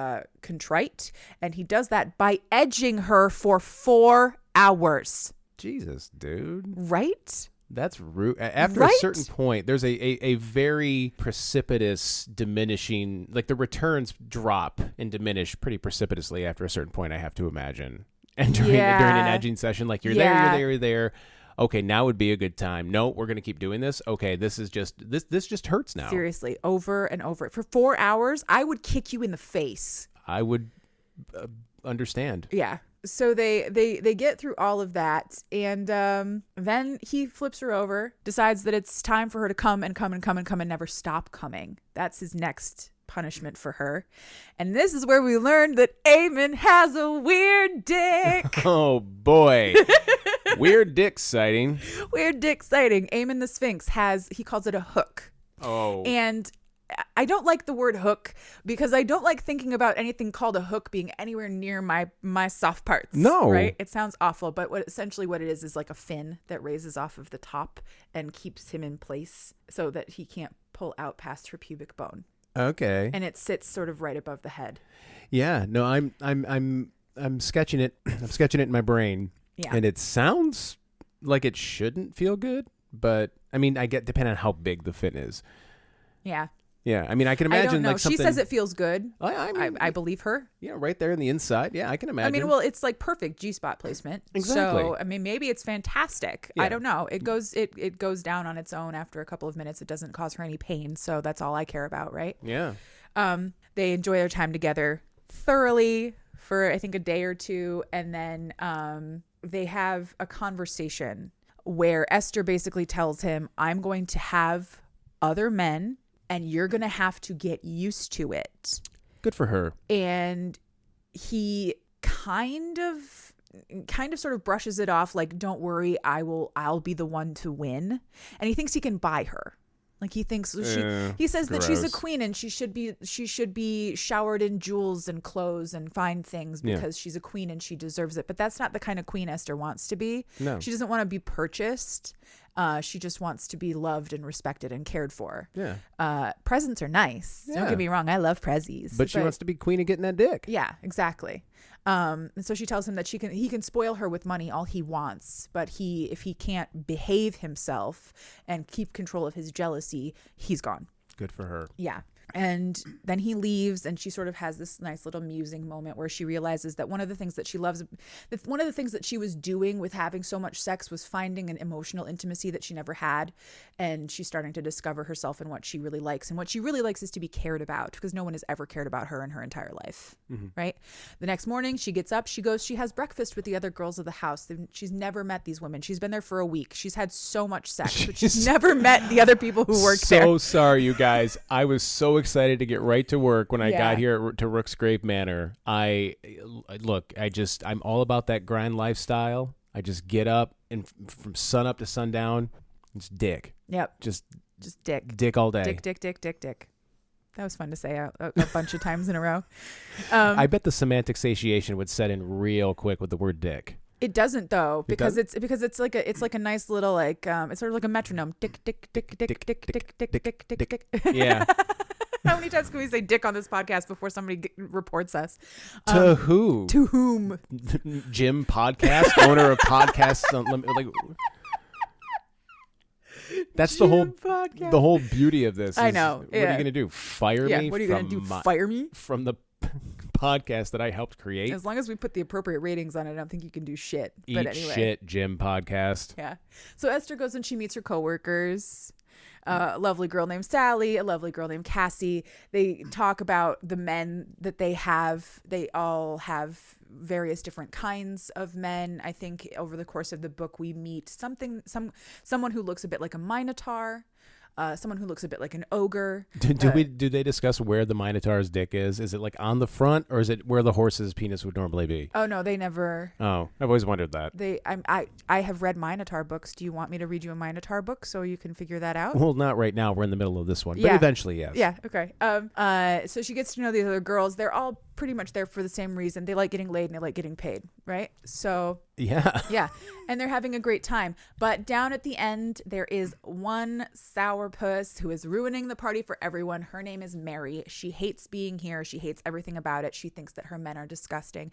contrite. And he does that by edging her for 4 hours. Jesus, dude. Right? That's rude. After Right? a certain point, there's a very precipitous diminishing, like the returns drop and diminish pretty precipitously after a certain point, I have to imagine. And during an edging session, like you're there. Okay, now would be a good time. No, we're going to keep doing this. Okay, this just hurts now. Seriously, over and over. For 4 hours, I would kick you in the face. I would understand. Yeah. So they get through all of that, and then he flips her over, decides that it's time for her to come and never stop coming. That's his next punishment for her. And this is where we learned that Eamon has a weird dick. Oh boy. Weird dick sighting. Weird dick sighting. Eamon the Sphinx he calls it a hook. Oh. And I don't like the word hook because I don't like thinking about anything called a hook being anywhere near my soft parts. No. Right? It sounds awful, but essentially what it is like a fin that raises off of the top and keeps him in place so that he can't pull out past her pubic bone. Okay. And it sits sort of right above the head. Yeah. No, I'm sketching it. I'm sketching it in my brain. Yeah. And it sounds like it shouldn't feel good, but I mean, depending on how big the fin is. Yeah. Yeah, I mean, I can imagine. I don't know. Like something. She says it feels good. I believe her. Yeah, right there in the inside. Yeah, I can imagine. I mean, well, it's like perfect G-spot placement. Exactly. So, I mean, maybe it's fantastic. Yeah. I don't know. It goes down on its own after a couple of minutes. It doesn't cause her any pain. So that's all I care about, right? Yeah. They enjoy their time together thoroughly for I think a day or two, and then they have a conversation where Esther basically tells him, "I'm going to have other men, and you're going to have to get used to it." Good for her. And he kind of sort of brushes it off like, "Don't worry, I'll be the one to win." And he thinks he can buy her. Like he thinks he says that she's a queen and she should be showered in jewels and clothes and fine things because she's a queen and she deserves it. But that's not the kind of queen Esther wants to be. No. She doesn't want to be purchased. She just wants to be loved and respected and cared for. Yeah. Presents are nice. Yeah. Don't get me wrong. I love prezzies. But she wants to be queen of getting that dick. Yeah, exactly. And so she tells him that he can spoil her with money all he wants, but if he can't behave himself and keep control of his jealousy, he's gone. Good for her. Yeah. And then he leaves, and she sort of has this nice little musing moment where she realizes that one of the things that she loves, one of the things that she was doing with having so much sex was finding an emotional intimacy that she never had. And she's starting to discover herself and what she really likes. And what she really likes is to be cared about, because no one has ever cared about her in her entire life. Mm-hmm. Right. The next morning she gets up, she has breakfast with the other girls of the house. She's never met these women. She's been there for a week. She's had so much sex, but she's never met the other people who work there. So sorry, you guys. I was so excited to get right to work when I got here to Rooksgrave Manor. I'm all about that grind lifestyle. I just get up and from sun up to sundown, it's dick. Yep. Just dick. Dick all day. Dick. That was fun to say a bunch of times in a row. I bet the semantic satiation would set in real quick with the word dick. It doesn't though, because it's like a nice little like it's sort of like a metronome. Dick. Yeah. How many times can we say dick on this podcast before somebody reports us? To who? To whom? Jim Podcast, owner of Podcasts Unlimited. Like, that's the whole beauty of this. I know. What are you gonna do? Fire me? What are you gonna do? Fire me from the podcast that I helped create? As long as we put the appropriate ratings on it, I don't think you can do shit. Eat but anyway. shit, Jim Podcast. Yeah. So Esther goes and she meets her coworkers. A lovely girl named Sally, a lovely girl named Cassie. They talk about the men that they have. They all have various different kinds of men. I think over the course of the book, we meet someone who looks a bit like a minotaur. Someone who looks a bit like an ogre. Do they discuss where the Minotaur's dick is? Is it like on the front, or is it where the horse's penis would normally be? Oh no, they never. Oh, I've always wondered that. I have read Minotaur books. Do you want me to read you a Minotaur book so you can figure that out? Well, not right now. We're in the middle of this one, but eventually, yes. Yeah. Okay. So she gets to know these other girls. They're all pretty much there for the same reason. They like getting laid and they like getting paid, right? So yeah, and they're having a great time. But down at the end, there is one sourpuss who is ruining the party for everyone. Her name is Mary. She hates being here. She hates everything about it. She thinks that her men are disgusting.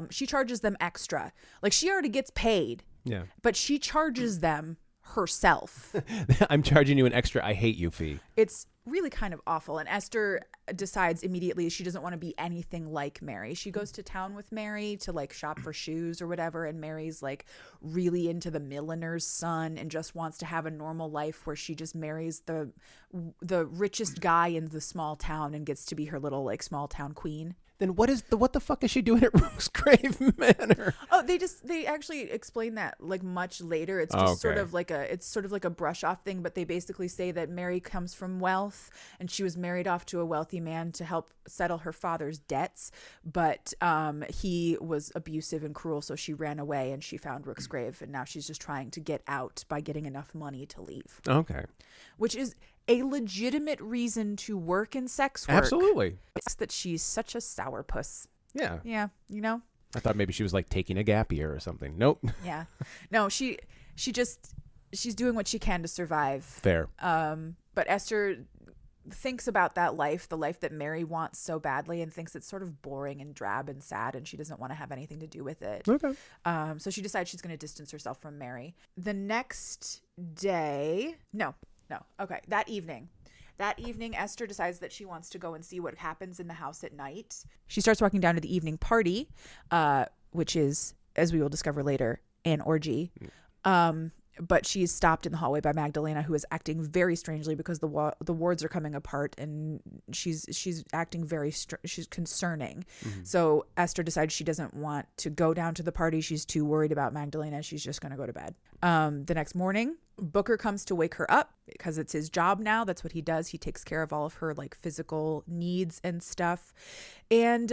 She charges them extra. Like she already gets paid. Yeah. But she charges them herself. I'm charging you an extra I hate you fee. It's really kind of awful. And Esther decides immediately she doesn't want to be anything like Mary. She goes to town with Mary to like shop for shoes or whatever. And Mary's like really into the milliner's son and just wants to have a normal life where she just marries the richest guy in the small town and gets to be her little like small town queen. Then what the fuck is she doing at Rooksgrave Manor? Oh, they actually explain that like much later. It's just sort of like a brush off thing, but they basically say that Mary comes from wealth and she was married off to a wealthy man to help settle her father's debts, but he was abusive and cruel, so she ran away and she found Rooksgrave, and now she's just trying to get out by getting enough money to leave. Okay. Which is a legitimate reason to work in sex work. Absolutely. It's that she's such a sourpuss. Yeah. Yeah, you know? I thought maybe she was like taking a gap year or something. Nope. Yeah. No, she's doing what she can to survive. Fair. But Esther thinks about that life, the life that Mary wants so badly, and thinks it's sort of boring and drab and sad, and she doesn't want to have anything to do with it. Okay. So she decides she's going to distance herself from Mary. The next day, okay, that evening, Esther decides that she wants to go and see what happens in the house at night. She starts walking down to the evening party, which is, as we will discover later, an orgy. But she's stopped in the hallway by Magdalena, who is acting very strangely because the wards are coming apart, and she's acting she's concerning. Mm-hmm. So Esther decides she doesn't want to go down to the party. She's too worried about Magdalena. She's just going to go to bed. The next morning, Booker comes to wake her up because it's his job now. That's what he does. He takes care of all of her like physical needs and stuff, and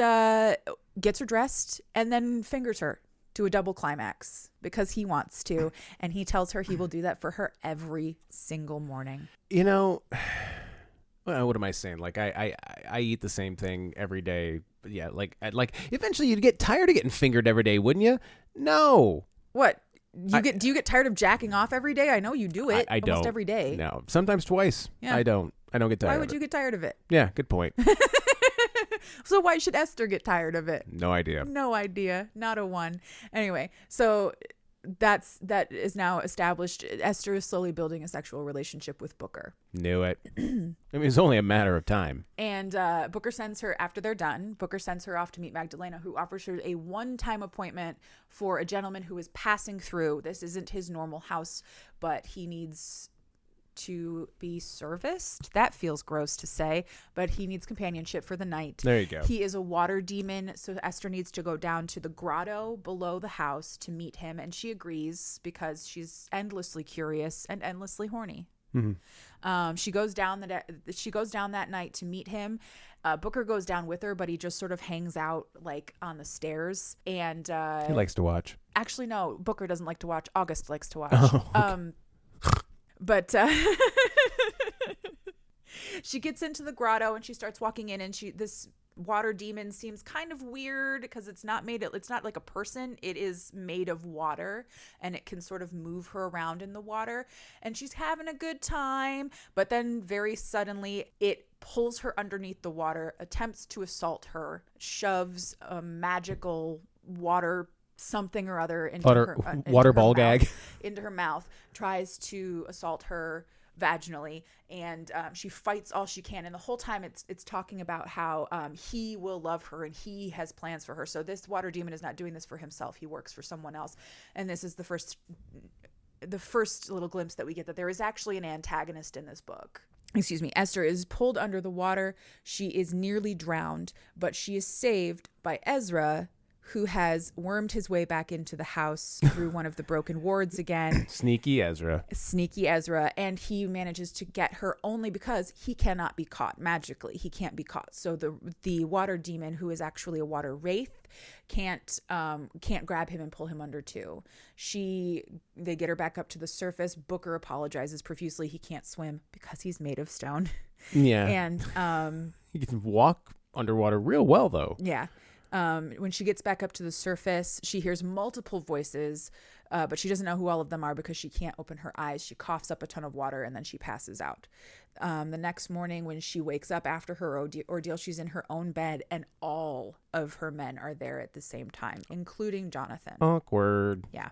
gets her dressed and then fingers her to a double climax because he wants to, and he tells her he will do that for her every single morning. You know, well, what am I saying? Like I eat the same thing every day. But yeah, like eventually you'd get tired of getting fingered every day, wouldn't you? No. What? Do you get tired of jacking off every day? I know you do it. I don't. Almost every day. No, sometimes twice. Yeah. I don't get tired. Why would you get tired of it? Yeah, good point. So why should Esther get tired of it? No idea. Not a one. Anyway, so that is now established. Esther is slowly building a sexual relationship with Booker. Knew it. I mean, it's only a matter of time. And Booker sends her, after they're done, Booker sends her off to meet Magdalena, who offers her a one-time appointment for a gentleman who is passing through. This isn't his normal house, but he needs to be serviced. That feels gross to say, but he needs companionship for the night. There you go. He is a water demon, so Esther needs to go down to the grotto below the house to meet him, and she agrees because she's endlessly curious and endlessly horny. Mm-hmm. She goes down that night to meet him. Booker goes down with her, but he just sort of hangs out like on the stairs, and he likes to watch. Actually, no, Booker doesn't like to watch. August likes to watch. Oh, okay. But she gets into the grotto and she starts walking in, and this water demon seems kind of weird because it's not like a person. It is made of water, and it can sort of move her around in the water, and she's having a good time. But then very suddenly it pulls her underneath the water, attempts to assault her, shoves a magical water something or other into water ball gag into her mouth, tries to assault her vaginally, and she fights all she can, and the whole time it's talking about how he will love her and he has plans for her. So this water demon is not doing this for himself. He works for someone else, and this is the first little glimpse that we get that there is actually an antagonist in this book. Excuse me. Esther is pulled under the water. She is nearly drowned, but she is saved by Ezra, who has wormed his way back into the house through one of the broken wards again. Sneaky Ezra. And he manages to get her only because he cannot be caught magically. He can't be caught. So the water demon, who is actually a water wraith, can't grab him and pull him under too. They get her back up to the surface. Booker apologizes profusely. He can't swim because he's made of stone. Yeah. And he can walk underwater real well though. Yeah. When she gets back up to the surface, she hears multiple voices, but she doesn't know who all of them are because she can't open her eyes. She coughs up a ton of water and then she passes out. The next morning when she wakes up after her ordeal, she's in her own bed, and all of her men are there at the same time, including Jonathan. Awkward. Yeah.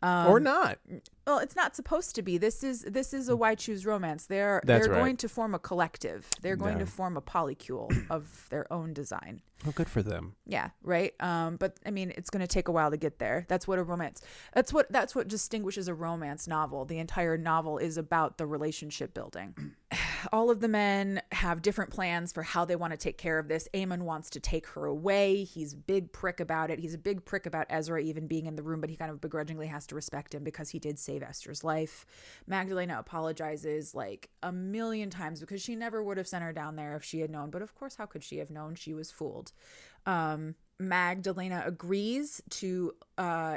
Or not. Well, it's not supposed to be. This is a Why Choose Romance. They're That's going right. to form a collective. They're going Yeah. to form a polycule of their own design. Oh, good for them. Yeah, right. But I mean, it's going to take a while to get there. That's what a romance. That's what distinguishes a romance novel. The entire novel is about the relationship building. All of the men have different plans for how they want to take care of this. Aemon wants to take her away. He's a big prick about it. He's a big prick about Ezra even being in the room, but he kind of begrudgingly has to respect him because he did save Esther's life. Magdalena apologizes like a million times because she never would have sent her down there if she had known. But of course, how could she have known? She was fooled. Magdalena agrees to,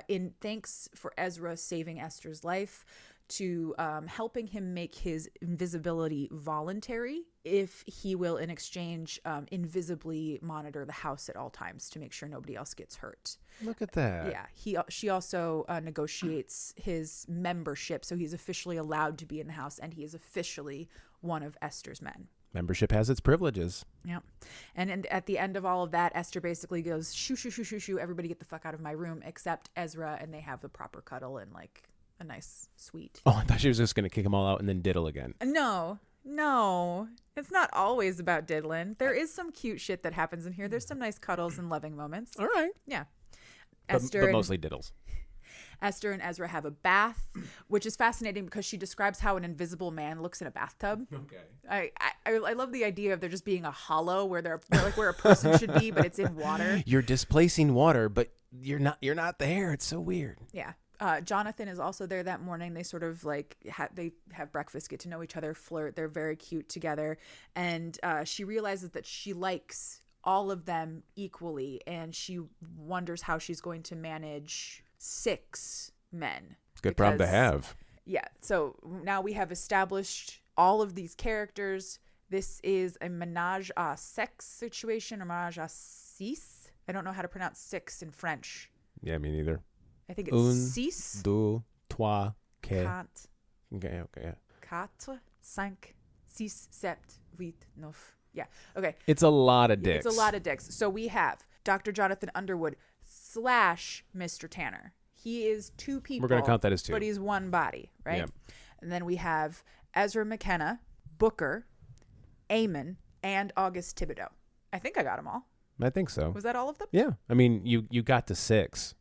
in thanks for Ezra saving Esther's life, to helping him make his invisibility voluntary if he will, in exchange, invisibly monitor the house at all times to make sure nobody else gets hurt. Look at that. Yeah, she also negotiates his membership, so he's officially allowed to be in the house, and he is officially one of Esther's men. Membership has its privileges. Yeah. And at the end of all of that, Esther basically goes, shoo, shoo, shoo, shoo, shoo, everybody get the fuck out of my room except Ezra, and they have the proper cuddle and like a nice sweet. Oh, I thought she was just going to kick them all out and then diddle again. No, it's not always about diddling. There is some cute shit that happens in here. There's some nice cuddles and loving moments. All right. Yeah. But mostly diddles. Esther and Ezra have a bath, which is fascinating because she describes how an invisible man looks in a bathtub. Okay. I love the idea of there just being a hollow where where a person should be, but it's in water. You're displacing water, but you're not there. It's so weird. Yeah. Jonathan is also there that morning. They sort of like they have breakfast, get to know each other, flirt. They're very cute together. And she realizes that she likes all of them equally. And she wonders how she's going to manage 6 men. Good problem to have. Yeah. So now we have established all of these characters. This is a menage a sex situation or menage a six. I don't know how to pronounce 6 in French. Yeah, me neither. I think it's six. Deux, trois, quatre. Quatre. Okay, yeah. Quatre, cinq, six, sept, huit, neuf. Yeah, okay. It's a lot of dicks. It's a lot of dicks. So we have Dr. Jonathan Underwood / Mr. Tanner. He is 2 people. We're going to count that as 2. But he's one body, right? Yep. And then we have Ezra McKenna, Booker, Aemon, and August Thibodeau. I think I got them all. I think so. Was that all of them? Yeah. I mean, you got to 6.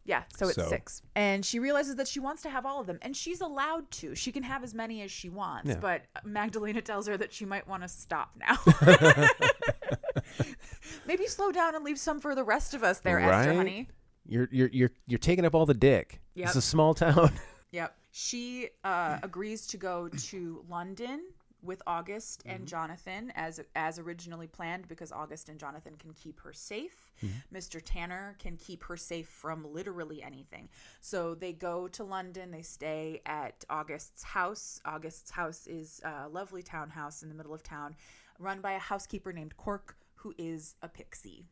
Yeah, so it's 6. And she realizes that she wants to have all of them. And she's allowed to. She can have as many as she wants. Yeah. But Magdalena tells her that she might want to stop now. Maybe slow down and leave some for the rest of us there, right? Esther, honey. You're taking up all the dick. Yep. It's a small town. Yep. She agrees to go to London with August and Jonathan as originally planned because August and Jonathan can keep her safe. Mr. Tanner can keep her safe from literally anything. So they go to London. They stay at August's house. August's house is a lovely townhouse in the middle of town run by a housekeeper named Cork, who is a pixie.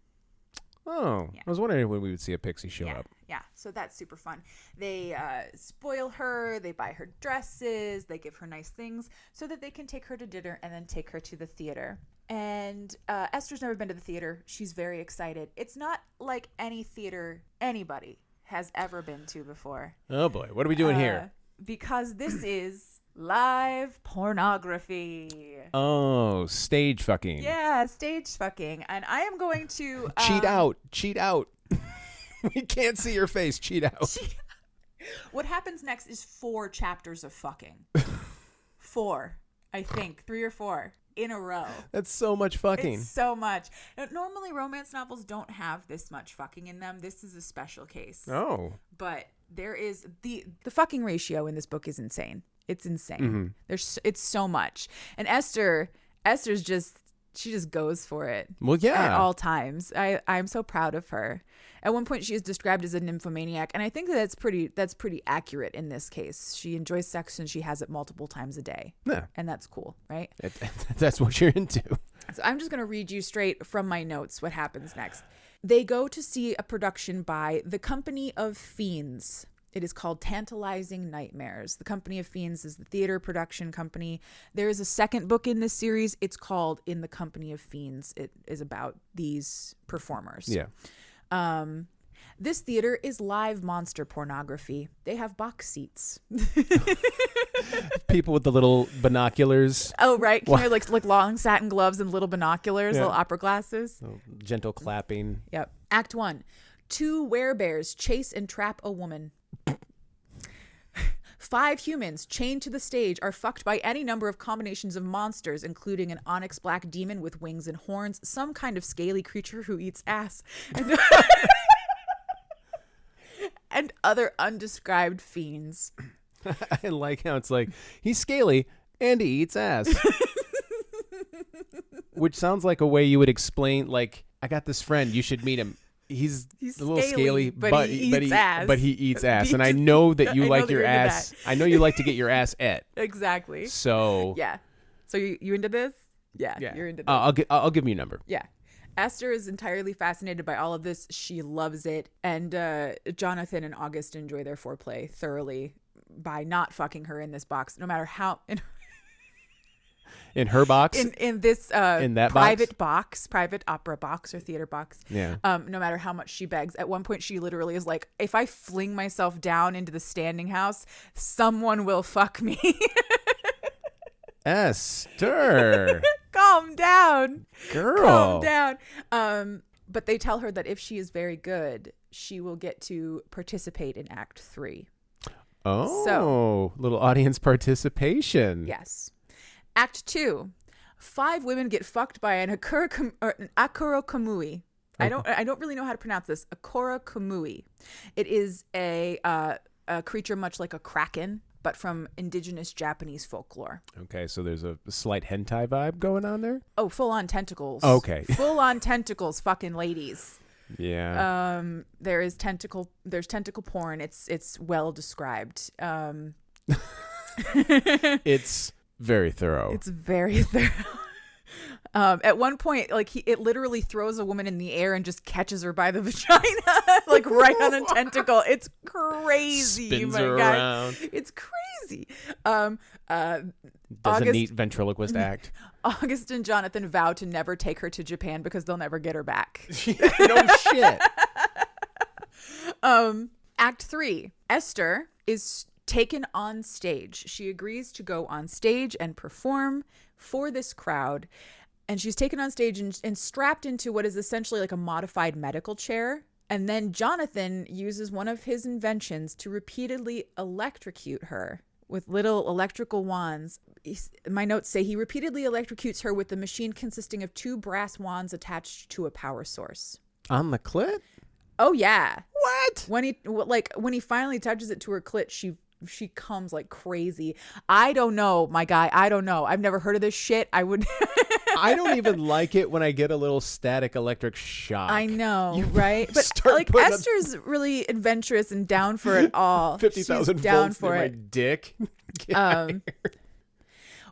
Oh, yeah. I was wondering when we would see a pixie show up. Yeah, so that's super fun. They spoil her, they buy her dresses, they give her nice things so that they can take her to dinner and then take her to the theater. And Esther's never been to the theater. She's very excited. It's not like any theater anybody has ever been to before. Oh boy, what are we doing here? Because this is live pornography. Oh, stage fucking. Yeah, stage fucking. And I am going to... Cheat out. We can't see your face. Cheat out. What happens next is 4 chapters of fucking. 4, I think. 3 or 4 in a row. That's so much fucking. It's so much. Now, normally romance novels don't have this much fucking in them. This is a special case. Oh. But there is... The fucking ratio in this book is insane. It's insane. It's so much. And Esther's just... She just goes for it. Well, yeah. At all times. I'm so proud of her. At one point, she is described as a nymphomaniac, and I think that's pretty accurate in this case. She enjoys sex and she has it multiple times a day. Yeah. And that's cool, right? That's what you're into. So I'm just going to read you straight from my notes what happens next. They go to see a production by the Company of Fiends. It is called Tantalizing Nightmares. The Company of Fiends is the theater production company. There is a second book in this series. It's called In the Company of Fiends. It is about these performers. Yeah. This theater is live monster pornography. They have box seats. People with the little binoculars. Oh, right. Can you like long satin gloves and little binoculars, little opera glasses? Oh, gentle clapping. Yep. Act 1. 2 werebears chase and trap a woman. 5 humans chained to the stage are fucked by any number of combinations of monsters, including an onyx black demon with wings and horns, some kind of scaly creature who eats ass, and other undescribed fiends. I like how it's like, he's scaly and he eats ass. Which sounds like a way you would explain, like, I got this friend, you should meet him. He's a little scaly, but he eats ass. And I know that you like your ass. I know you like to get your ass et. Exactly. So yeah. So you into this? Yeah. You're into this. I'll give you a number. Yeah. Esther is entirely fascinated by all of this. She loves it. And Jonathan and August enjoy their foreplay thoroughly by not fucking her in this box, no matter how. In her box? In this in that private opera box or theater box. Yeah. No matter how much she begs. At one point, she literally is like, if I fling myself down into the standing house, someone will fuck me. Esther. Calm down. Girl. Calm down. But they tell her that if she is very good, she will get to participate in Act 3. Oh, so, little audience participation. Yes. Act 2. 5 women get fucked by an Akura Kamui. I don't really know how to pronounce this. Akura Kamui. It is a creature much like a kraken, but from indigenous Japanese folklore. Okay, so there's a slight hentai vibe going on there? Oh, full on tentacles. Okay. Full on tentacles, fucking ladies. Yeah. There's tentacle porn. It's well described. It's very thorough. It's very thorough. At one point, like it literally throws a woman in the air and just catches her by the vagina, like right on a tentacle. It's crazy. Spins her around. It's crazy. Does a neat ventriloquist act. August and Jonathan vow to never take her to Japan because they'll never get her back. No shit. Act 3. Esther is taken on stage. She agrees to go on stage and perform for this crowd. And she's taken on stage and strapped into what is essentially like a modified medical chair. And then Jonathan uses one of his inventions to repeatedly electrocute her with little electrical wands. My notes say he repeatedly electrocutes her with the machine consisting of 2 brass wands attached to a power source. On the clit? Oh, yeah. What? When he finally touches it to her clit, she comes like crazy. I don't know, my guy. I don't know. I've never heard of this shit. I don't even like it when I get a little static electric shock. I know, right? But like Esther's really adventurous and down for it all. 50,000 volts in my dick.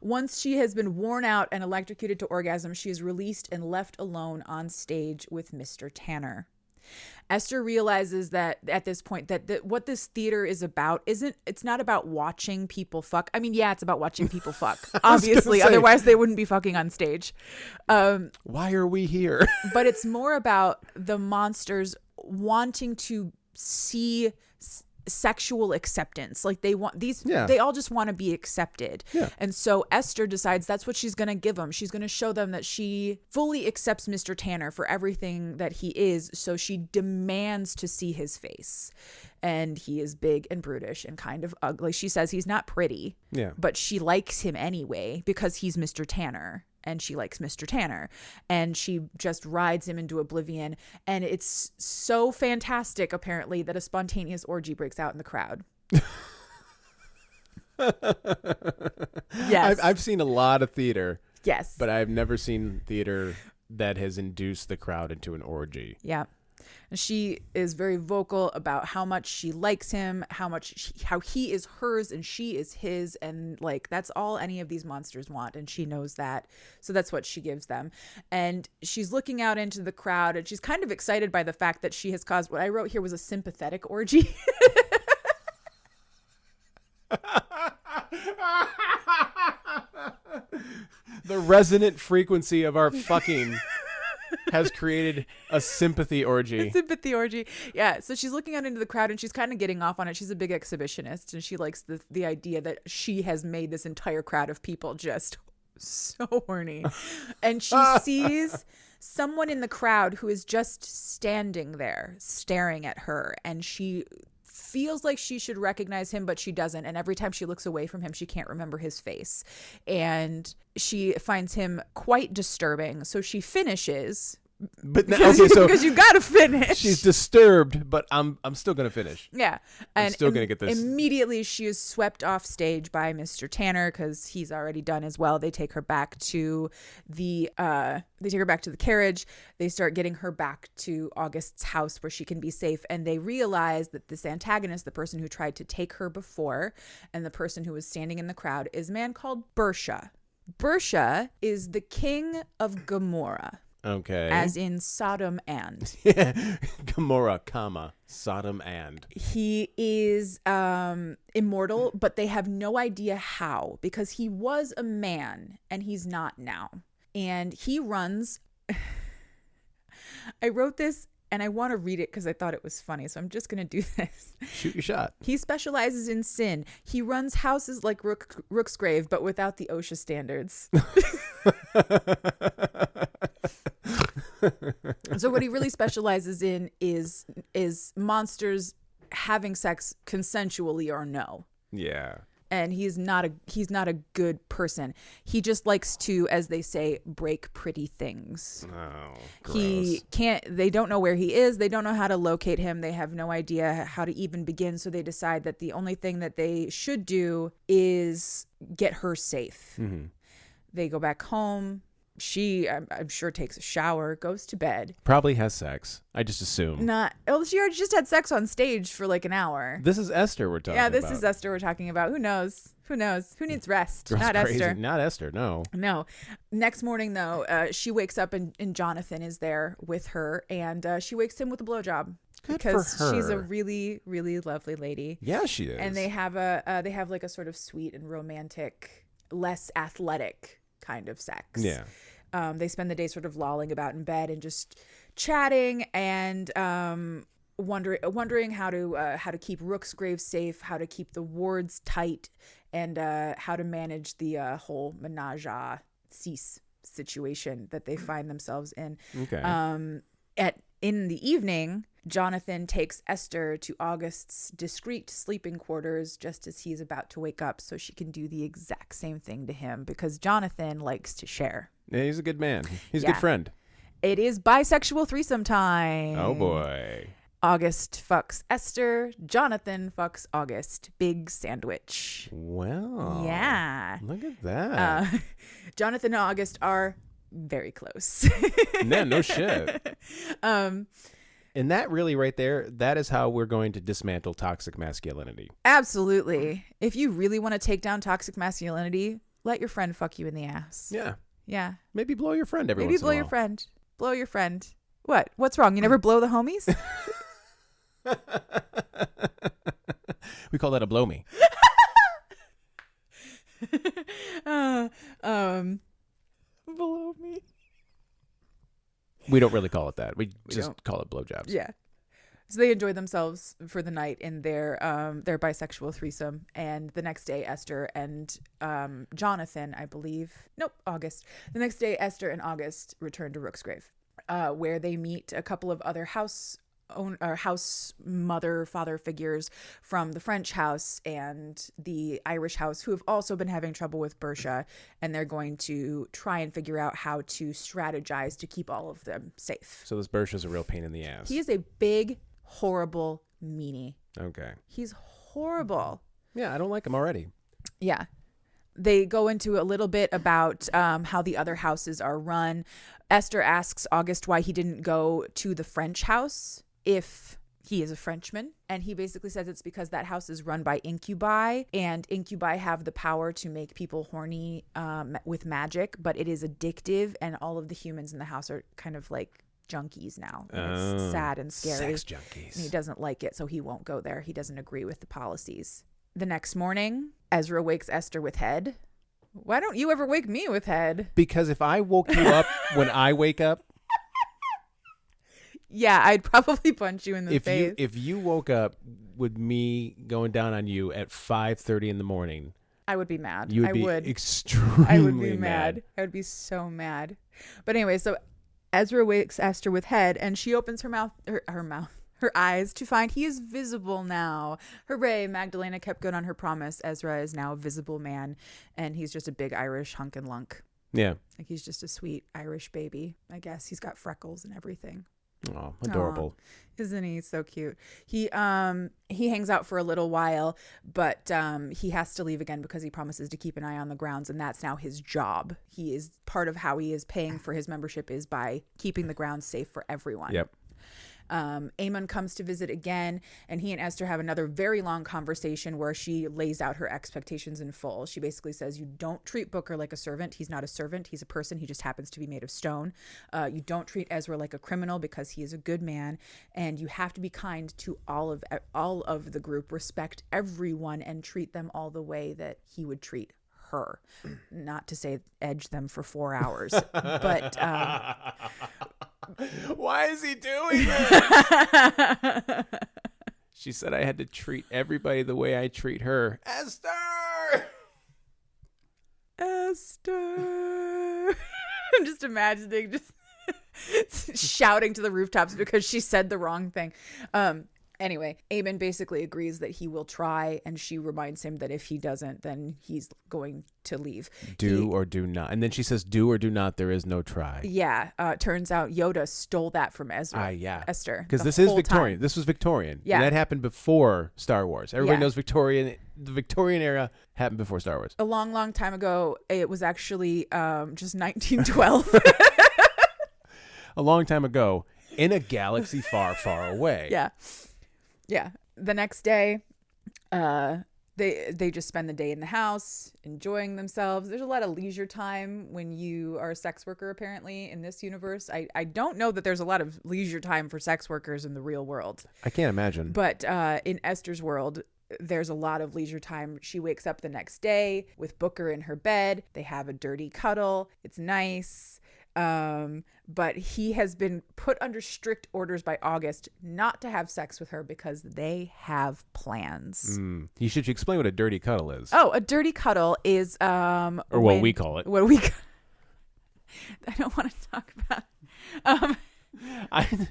Once she has been worn out and electrocuted to orgasm, she is released and left alone on stage with Mr. Tanner. Esther realizes that at this point that what this theater is about it's not about watching people fuck. I mean, yeah, it's about watching people fuck, obviously. Otherwise, they wouldn't be fucking on stage. Why are we here? But it's more about the monsters wanting to see sexual acceptance. Like they want these, they all just want to be accepted. Yeah. And so Esther decides that's what she's going to give them. She's going to show them that she fully accepts Mr. Tanner for everything that he is. So she demands to see his face. And he is big and brutish and kind of ugly. She says he's not pretty, but she likes him anyway because he's Mr. Tanner. And she likes Mr. Tanner, and she just rides him into oblivion. And it's so fantastic, apparently, that a spontaneous orgy breaks out in the crowd. Yes. I've seen a lot of theater. Yes. But I've never seen theater that has induced the crowd into an orgy. Yeah. And she is very vocal about how much she likes him, how he is hers and she is his. And like, that's all any of these monsters want. And she knows that. So that's what she gives them. And she's looking out into the crowd and she's kind of excited by the fact that she has caused what I wrote here was a sympathetic orgy. The resonant frequency of our fucking has created a sympathy orgy. Sympathy orgy. Yeah. So she's looking out into the crowd and she's kind of getting off on it. She's a big exhibitionist and she likes the idea that she has made this entire crowd of people just so horny. And she sees someone in the crowd who is just standing there staring at her, and she feels like she should recognize him, but she doesn't. And every time she looks away from him, she can't remember his face. And she finds him quite disturbing. So she finishes. But because you gotta finish. She's disturbed, but I'm still gonna finish. Yeah, I'm still gonna get this. Immediately, she is swept off stage by Mr. Tanner because he's already done as well. They take her back to the carriage. They start getting her back to August's house where she can be safe, and they realize that this antagonist, the person who tried to take her before, and the person who was standing in the crowd, is a man called Bersha. Bersha is the king of Gomorrah. Okay. As in Sodom and. Yeah. Gomorrah, Sodom and. He is immortal, but they have no idea how, because he was a man and he's not now. And he runs. I wrote this and I want to read it because I thought it was funny. So I'm just going to do this. Shoot your shot. He specializes in sin. He runs houses like Rooksgrave, but without the OSHA standards. So what he really specializes in is monsters having sex consensually or no. Yeah. And he's not a good person. He just likes to, as they say, break pretty things. Oh, gross. They don't know where he is. They don't know how to locate him. They have no idea how to even begin. So they decide that the only thing that they should do is get her safe. Mm-hmm. They go back home. She, I'm sure, takes a shower, goes to bed. Probably has sex. I just assume. She already just had sex on stage for like an hour. This is Esther we're talking about. Yeah, this is Esther we're talking about. Who knows? Who needs rest? Girl's Not crazy. Esther. Not Esther, no. No. Next morning, though, she wakes up and Jonathan is there with her, and she wakes him with a blowjob. Good because for her. She's a really, really lovely lady. Yeah, she is. And they have like a sort of sweet and romantic, less athletic kind of sex. Yeah. They spend the day sort of lolling about in bed and just chatting and wondering how to keep Rooksgrave safe, how to keep the wards tight, and how to manage the whole menage a six situation that they find themselves in. Okay. In the evening, Jonathan takes Esther to August's discreet sleeping quarters just as he's about to wake up so she can do the exact same thing to him, because Jonathan likes to share. Yeah, he's a good man. He's a good friend. It is bisexual threesome time. Oh, boy. August fucks Esther. Jonathan fucks August. Big sandwich. Well. Yeah. Look at that. Jonathan and August are very close. Yeah, no shit. And that really right there, that is how we're going to dismantle toxic masculinity. Absolutely. If you really want to take down toxic masculinity, let your friend fuck you in the ass. Yeah. Yeah. Maybe blow your friend every once in a Maybe blow your friend. Blow your friend. What? What's wrong? You never blow the homies? We call that a blow me. Blow me. We don't really call it that. We just call it blowjobs. Yeah. So they enjoy themselves for the night in their bisexual threesome. And the next day, Esther and Jonathan, I believe. Nope, August. The next day, Esther and August return to Rooksgrave, where they meet a couple of other house mother, father figures from the French house and the Irish house who have also been having trouble with Bersha. And they're going to try and figure out how to strategize to keep all of them safe. So this Bersha's a real pain in the ass. He is a big, horrible meanie. Okay. He's horrible. Yeah, I don't like him already. Yeah. They go into a little bit about how the other houses are run. Esther asks August why he didn't go to the French house if he is a Frenchman. And he basically says it's because that house is run by incubi, and incubi have the power to make people horny with magic, but it is addictive, and all of the humans in the house are kind of like junkies now. And it's sad and scary. Sex junkies. And he doesn't like it, so he won't go there. He doesn't agree with the policies. The next morning, Ezra wakes Esther with head. Why don't you ever wake me with head? Because if I woke you up when I wake up, Yeah, I'd probably punch you in the face. If you woke up with me going down on you at 5:30 in the morning, I would be mad. You would I be would. extremely I would be mad. I would be so mad. But anyway, so Ezra wakes Esther with head, and she opens her eyes to find he is visible now. Hooray! Magdalena kept good on her promise. Ezra is now a visible man, and he's just a big Irish hunk and lunk. Yeah. Like he's just a sweet Irish baby. I guess he's got freckles and everything. Oh, adorable. Isn't he so cute? He hangs out for a little while, but he has to leave again because he promises to keep an eye on the grounds, and that's now his job. He is part of how he is paying for his membership is by keeping the grounds safe for everyone. Yep. Aemon comes to visit again, and he and Esther have another very long conversation where she lays out her expectations in full. She basically says, you don't treat Booker like a servant. He's not a servant. He's a person. He just happens to be made of stone. You don't treat Ezra like a criminal because he is a good man, and you have to be kind to all of the group, respect everyone, and treat them all the way that he would treat her. Not to say edge them for 4 hours, but why is he doing that? She said I had to treat everybody the way I treat her. Esther! I'm just imagining shouting to the rooftops because she said the wrong thing. Anyway, Aemon basically agrees that he will try, and she reminds him that if he doesn't, then he's going to leave. Do or do not. And then she says, do or do not, there is no try. Yeah. Turns out Yoda stole that from Ezra. Yeah. Esther. Because this is Victorian. This was Victorian. Yeah. And that happened before Star Wars. Everybody Yeah. knows Victorian. The Victorian era happened before Star Wars. A long, long time ago, it was actually just 1912. A long time ago, in a galaxy far, far away. Yeah. Yeah. The next day, they just spend the day in the house, enjoying themselves. There's a lot of leisure time when you are a sex worker, apparently, in this universe. I don't know that there's a lot of leisure time for sex workers in the real world. I can't imagine. But in Esther's world, there's a lot of leisure time. She wakes up the next day with Booker in her bed. They have a dirty cuddle. It's nice. But he has been put under strict orders by August not to have sex with her because they have plans. You should explain what a dirty cuddle is. Oh, a dirty cuddle is or what we call it. I don't want to talk about.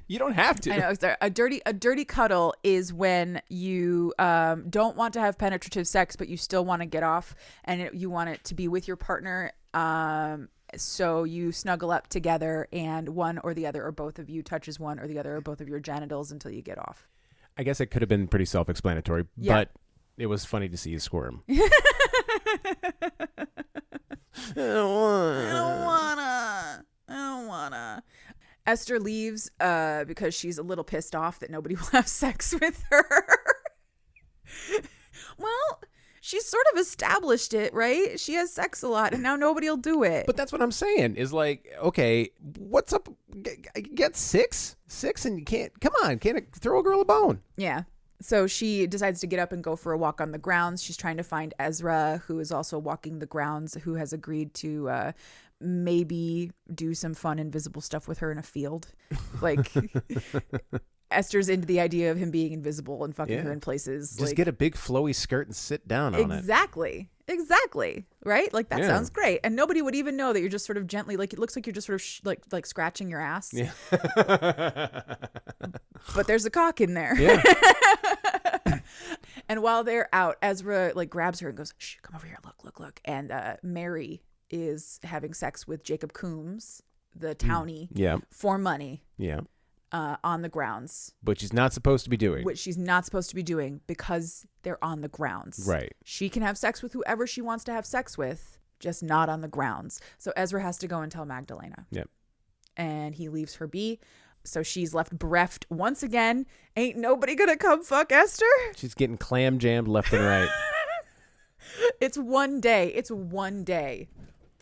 You don't have to. I know. Sorry. A dirty cuddle is when you don't want to have penetrative sex, but you still want to get off, and you want it to be with your partner. So you snuggle up together, and one or the other or both of you touches one or the other or both of your genitals until you get off. I guess it could have been pretty self-explanatory, but it was funny to see you squirm. I don't wanna. Esther leaves because she's a little pissed off that nobody will have sex with her. Well, she's sort of established it, right? She has sex a lot, and now nobody will do it. But that's what I'm saying is like, okay, what's up? Get six, and you can't throw a girl a bone? Yeah. So she decides to get up and go for a walk on the grounds. She's trying to find Ezra, who is also walking the grounds, who has agreed to maybe do some fun invisible stuff with her in a field. Like Esther's into the idea of him being invisible and fucking her in places. Just get a big flowy skirt and sit down on it. Exactly. Right? Like that sounds great. And nobody would even know that you're just sort of gently, like it looks like you're just sort of like scratching your ass. Yeah. But there's a cock in there. Yeah. And while they're out, Ezra like grabs her and goes, "Shh, come over here. Look. And Mary is having sex with Jacob Coombs, the townie, for money. Yeah. On the grounds. But she's not supposed to be doing. Which she's not supposed to be doing because they're on the grounds. Right. She can have sex with whoever she wants to have sex with, just not on the grounds. So Ezra has to go and tell Magdalena. Yep. And he leaves her be. So she's left bereft once again. Ain't nobody gonna come fuck Esther. She's getting clam jammed left and right. It's one day.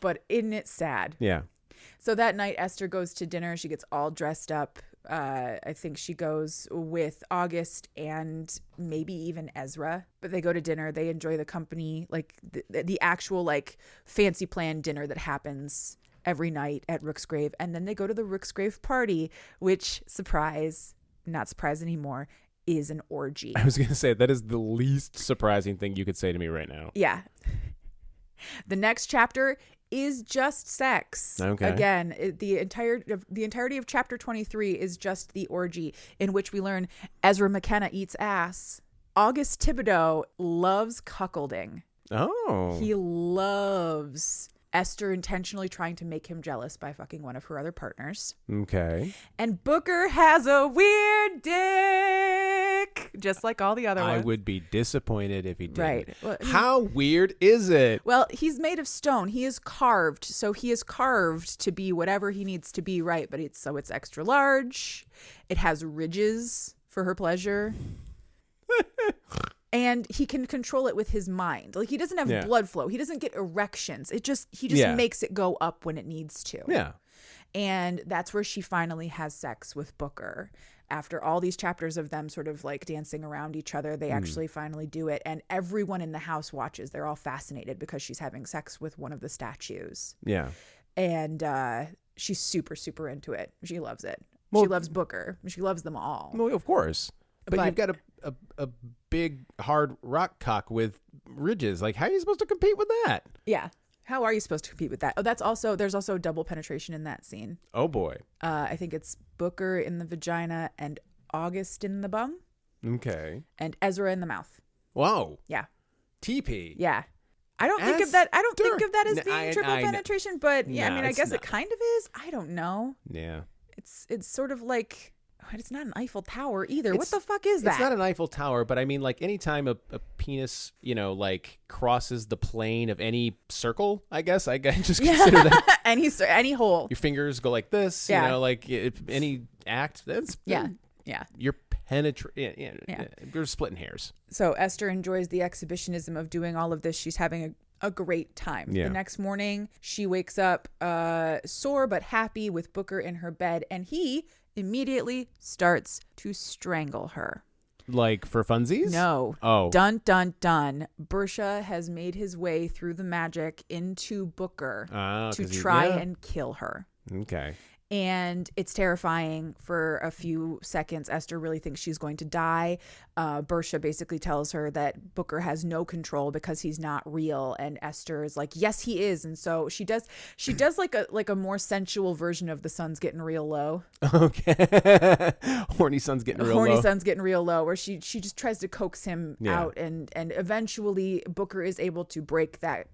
But isn't it sad? Yeah. So that night, Esther goes to dinner. She gets all dressed up. I think she goes with August and maybe even Ezra. But they go to dinner. They enjoy the company, like the actual like fancy planned dinner that happens every night at Rooksgrave. And then they go to the Rooksgrave party, which, surprise, not surprise anymore, is an orgy. I was going to say, that is the least surprising thing you could say to me right now. Yeah. The next chapter is just sex. Okay. Again, the entirety of chapter 23 is just the orgy, in which we learn Ezra McKenna eats ass. August Thibodeau loves cuckolding. Oh. He loves Esther intentionally trying to make him jealous by fucking one of her other partners. Okay. And Booker has a weird dick, just like all the other ones. I would be disappointed if he didn't. Right. Well, How weird is it? Well, he's made of stone. He is carved. So he is carved to be whatever he needs to be, right? But it's extra large. It has ridges for her pleasure. And he can control it with his mind. Like, he doesn't have blood flow. He doesn't get erections. He just makes it go up when it needs to. Yeah. And that's where she finally has sex with Booker. After all these chapters of them sort of like dancing around each other, they actually finally do it. And everyone in the house watches. They're all fascinated because she's having sex with one of the statues. Yeah. And she's super, super into it. She loves it. Well, she loves Booker. She loves them all. Well, of course. But you've got a big, hard rock cock with ridges. Like, how are you supposed to compete with that? Yeah. How are you supposed to compete with that? Oh, there's also double penetration in that scene. Oh, boy. I think it's Booker in the vagina and August in the bum. Okay. And Ezra in the mouth. Whoa. Yeah. TP. Yeah. I don't think of that as being triple penetration, but yeah, I mean, I guess it kind of is. I don't know. Yeah. It's sort of like, it's not an Eiffel Tower either. What the fuck is that? It's not an Eiffel Tower, but I mean, like, anytime a penis, like, crosses the plane of any circle, I guess I just consider that. any hole. Your fingers go like this, like, if any act, that's... Yeah. You're penetrating. Yeah. We're splitting hairs. So Esther enjoys the exhibitionism of doing all of this. She's having a great time. Yeah. The next morning, she wakes up sore but happy with Booker in her bed, and he immediately starts to strangle her. Like, for funsies? No. Oh. Dun, dun, dun. Bersha has made his way through the magic into Booker to try and kill her. Okay. And it's terrifying for a few seconds. Esther really thinks she's going to die. Bersha basically tells her that Booker has no control because he's not real. And Esther is like, yes, he is. And so she does like a more sensual version of the sun's getting real low. Okay. Horny sun's getting real low. Where she just tries to coax him out. And eventually Booker is able to break that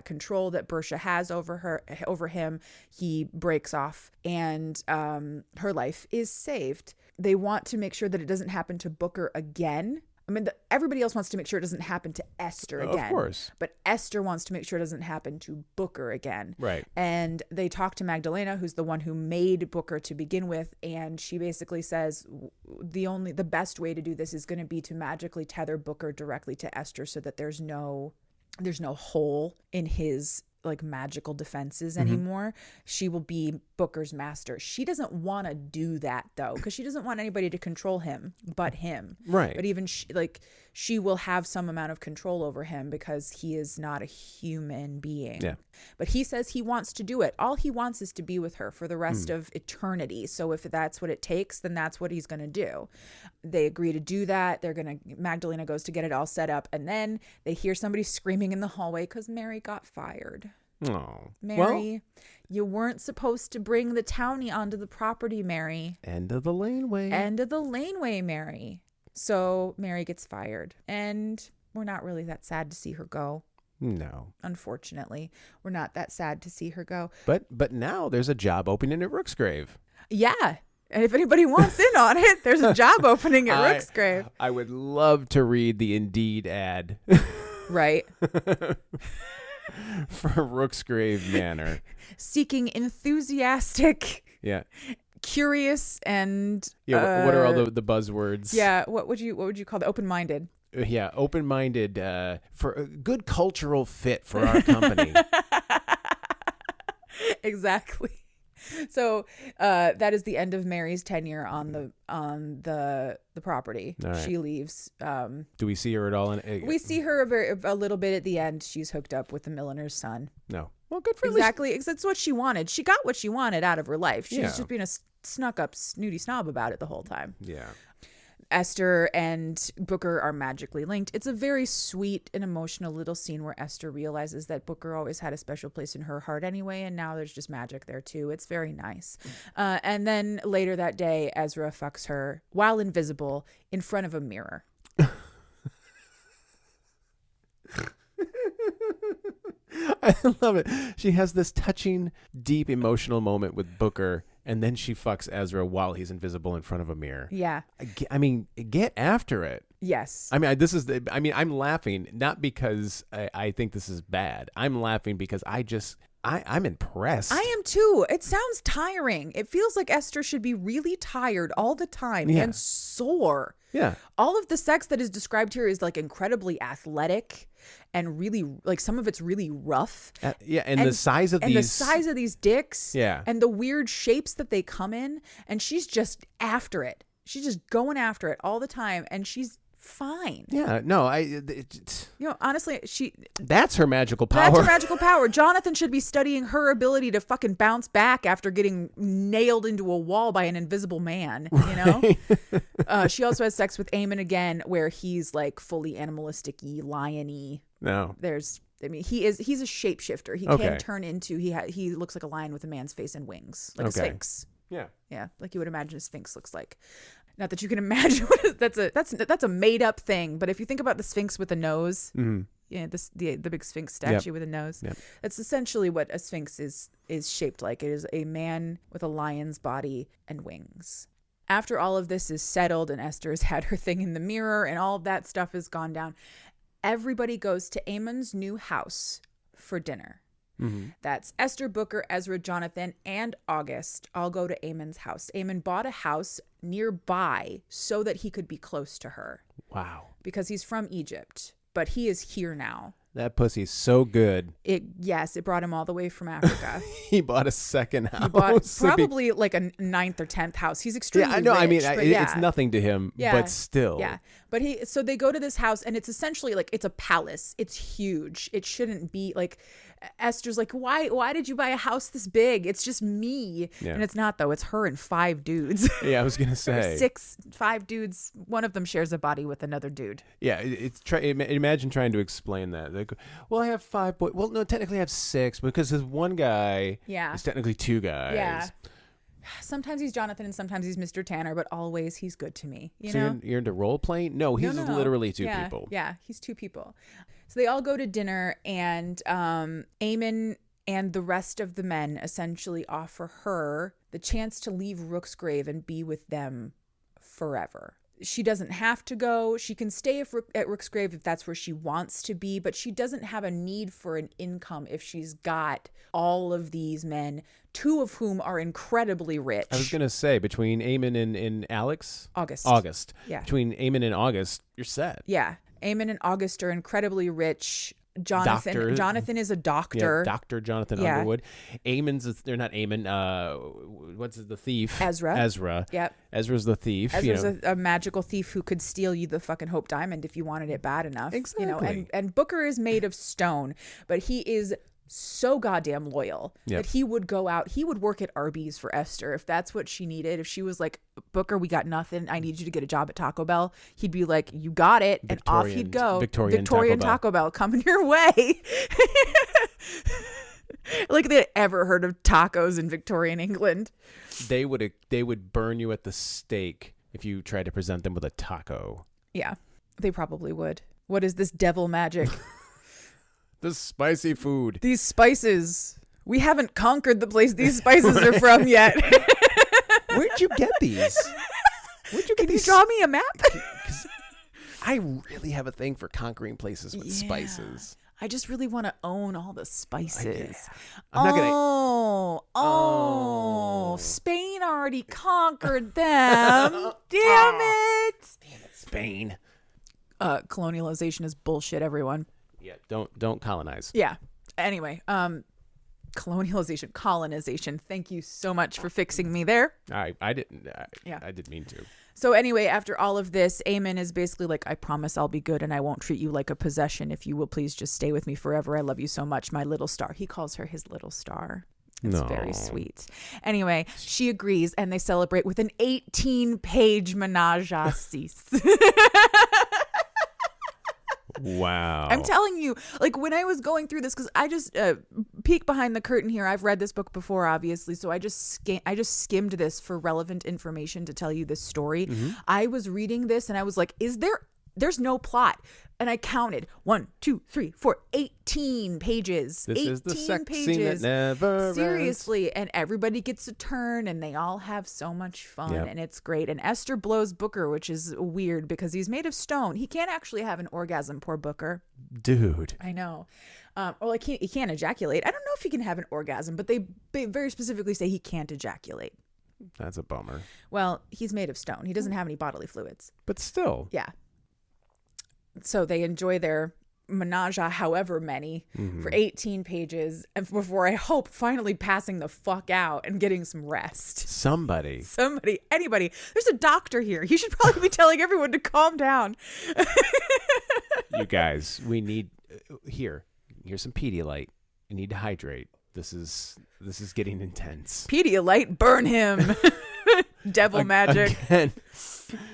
control that Bersha has over him. He breaks off. And her life is saved. They want to make sure that it doesn't happen to Booker again. I mean, everybody else wants to make sure it doesn't happen to Esther again. Of course. But Esther wants to make sure it doesn't happen to Booker again. Right. And they talk to Magdalena, who's the one who made Booker to begin with. And she basically says the best way to do this is going to be to magically tether Booker directly to Esther so that there's no hole in his like magical defenses anymore. She will be Booker's master. She doesn't want to do that though, because she doesn't want anybody to control him but him. Right. But even she will have some amount of control over him because he is not a human being. Yeah. But he says he wants to do it. All he wants is to be with her for the rest of eternity. So if that's what it takes, then that's what he's going to do. They agree to do that. Magdalena goes to get it all set up. And then they hear somebody screaming in the hallway because Mary got fired. Oh, Mary, you weren't supposed to bring the townie onto the property, Mary. End of the laneway, Mary. So Mary gets fired, and we're not really that sad to see her go. No. Unfortunately, we're not that sad to see her go. But now there's a job opening at Rooksgrave. Yeah. And if anybody wants in on it, there's a job opening at Rooksgrave. I would love to read the Indeed ad. Right. For Rooksgrave Manor. Seeking enthusiastic. Yeah. Curious and what are all the buzzwords? Yeah, what would you call it? Open-minded. Yeah, open-minded for a good cultural fit for our company. Exactly. So that is the end of Mary's tenure on the property. Right. She leaves. Do we see her at all? We see her a little bit at the end. She's hooked up with the milliner's son. No. Well, good for exactly. That's what she wanted. She got what she wanted out of her life. She was Yeah. just being a snuck up snooty snob about it the whole time. Yeah. Esther and Booker are magically linked. It's a very sweet and emotional little scene where Esther realizes that Booker always had a special place in her heart anyway, and now there's just magic there too. It's very nice. And then later that day, Ezra fucks her while invisible in front of a mirror. I love it. She has this touching, deep, emotional moment with Booker, and then she fucks Ezra while he's invisible in front of a mirror. Yeah. I mean, get after it. Yes. I mean, I'm laughing not because I think this is bad. I'm laughing because I'm impressed. I am too. It sounds tiring. It feels like Esther should be really tired all the time and sore. Yeah. All of the sex that is described here is like incredibly athletic and really like some of it's really rough. And the size of these dicks. Yeah. And the weird shapes that they come in. And she's just after it. She's just going after it all the time. And she's fine. Yeah. No, honestly, that's her magical power. That's her magical power. Jonathan should be studying her ability to fucking bounce back after getting nailed into a wall by an invisible man, you know? She also has sex with Eamon again, where he's like fully animalistic-y, lion-y. No. He's a shapeshifter. He can turn into, he looks like a lion with a man's face and wings, like a sphinx. Yeah. Yeah, like you would imagine a sphinx looks like. Not that you can imagine that's a made up thing, but if you think about the Sphinx with a nose, the big Sphinx statue with a nose, that's essentially what a Sphinx is shaped like. It is a man with a lion's body and wings. After all of this is settled and Esther has had her thing in the mirror and all of that stuff has gone down, everybody goes to Eamon's new house for dinner. Mm-hmm. That's Esther, Booker, Ezra, Jonathan, and August all go to Eamon's house. Eamon bought a house nearby so that he could be close to her. Wow. Because he's from Egypt, but he is here now. That pussy's so good. It brought him all the way from Africa. He bought a second house. He bought probably like a 9th or 10th house. He's extremely rich. I mean, it's nothing to him, but still. Yeah. But so they go to this house and it's essentially like, it's a palace. It's huge. It shouldn't be like, Esther's like, why did you buy a house this big? It's just me. Yeah. And it's not though. It's her and 5 dudes. Yeah, I was going to say. 5 dudes. One of them shares a body with another dude. Yeah. Imagine trying to explain that. Like, well, I have 5 boys. Well, no, technically I have 6 because there's one guy. Yeah. It's technically 2 guys. Yeah. Sometimes he's Jonathan and sometimes he's Mr. Tanner, but always he's good to me. You so know? You're into role playing? No, he's literally 2 people. Yeah, he's 2 people. So they all go to dinner and Eamon and the rest of the men essentially offer her the chance to leave Rooksgrave and be with them forever. She doesn't have to go. She can stay at Rooksgrave if that's where she wants to be, but she doesn't have a need for an income if she's got all of these men, 2 of whom are incredibly rich. I was going to say, between Eamon and August. Yeah. Between Eamon and August, you're set. Yeah. Eamon and August are incredibly rich. Jonathan is a doctor. Yeah, Dr. Jonathan Underwood. They're not Eamon. What's the thief? Ezra. Yep. Ezra's the thief. Ezra's a magical thief who could steal you the fucking Hope Diamond if you wanted it bad enough. Exactly. And Booker is made of stone, but he is so goddamn loyal that he would go out. He would work at Arby's for Esther if that's what she needed. If she was like, Booker, we got nothing, I need you to get a job at Taco Bell, he'd be like, you got it. And off he'd go. Victorian Taco Bell coming your way. Like they'd ever heard of tacos in Victorian England. They would burn you at the stake if you tried to present them with a taco. Yeah, they probably would. What is this devil magic? The spicy food. These spices. We haven't conquered the place these spices are from yet. Where'd you get these? Can you draw me a map? I really have a thing for conquering places with spices. I just really want to own all the spices. I'm not gonna. Spain already conquered them. Damn it, Spain. Colonialization is bullshit, everyone. Yeah, don't colonize. Yeah. Anyway, colonization. Thank you so much for fixing me there. I didn't mean to. So anyway, after all of this, Aemon is basically like, I promise I'll be good and I won't treat you like a possession. If you will please just stay with me forever. I love you so much, my little star. He calls her his little star. It's very sweet. Anyway, she agrees and they celebrate with an 18-page menage a six. Wow. I'm telling you, like when I was going through this, because I just peek behind the curtain here. I've read this book before, obviously, so I just skimmed this for relevant information to tell you this story. I was reading this and I was like, there's no plot. And I counted 1, 2, 3, 4, 18 pages. This is the sex scene that never Seriously. ends. And everybody gets a turn and they all have so much fun. Yep. And it's great. And Esther blows Booker, which is weird because he's made of stone. He can't actually have an orgasm, poor Booker. Dude. I know. Or like he can't ejaculate. I don't know if he can have an orgasm, but they very specifically say he can't ejaculate. That's a bummer. Well, he's made of stone. He doesn't have any bodily fluids. But still. Yeah. So they enjoy their menage a however many for 18 pages and before I hope finally passing the fuck out and getting some rest. Somebody, anybody. There's a doctor here. He should probably be telling everyone to calm down. You guys, we need here's some Pedialyte. You need to hydrate. This is getting intense. Pedialyte, burn him. Devil magic. Again.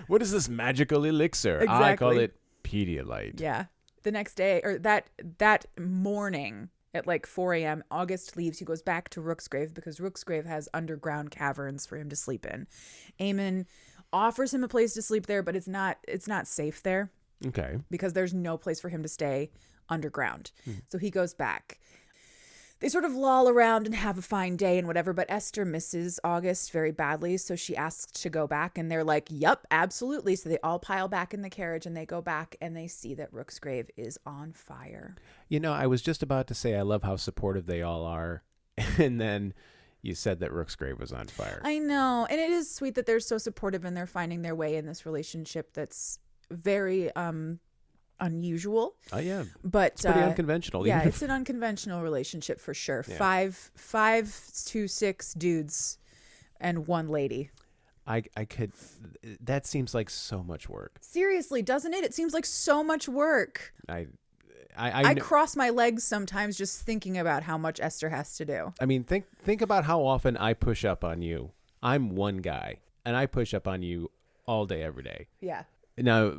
What is this magical elixir? Exactly. I call it Pedialyte. Yeah. The next day, or that morning at like 4 a.m., August leaves. He goes back to Rooksgrave because Rooksgrave has underground caverns for him to sleep in. Aemon offers him a place to sleep there, but it's not safe there. Okay. Because there's no place for him to stay underground. So he goes back. They sort of loll around and have a fine day and whatever, but Esther misses August very badly, so she asks to go back, and they're like, yup, absolutely. So they all pile back in the carriage, and they go back, and they see that Rooksgrave is on fire. You know, I was just about to say I love how supportive they all are, and then you said that Rooksgrave was on fire. I know, and it is sweet that they're so supportive, and they're finding their way in this relationship that's very unusual. Oh yeah, but it's pretty unconventional. Yeah, it's an unconventional relationship for sure. Yeah. 5 to 6 dudes and 1 lady. I could. That seems like so much work. Seriously, doesn't it? It seems like so much work. I cross my legs sometimes just thinking about how much Esther has to do. I mean, think about how often I push up on you. I'm one guy, and I push up on you all day, every day. Yeah. Now,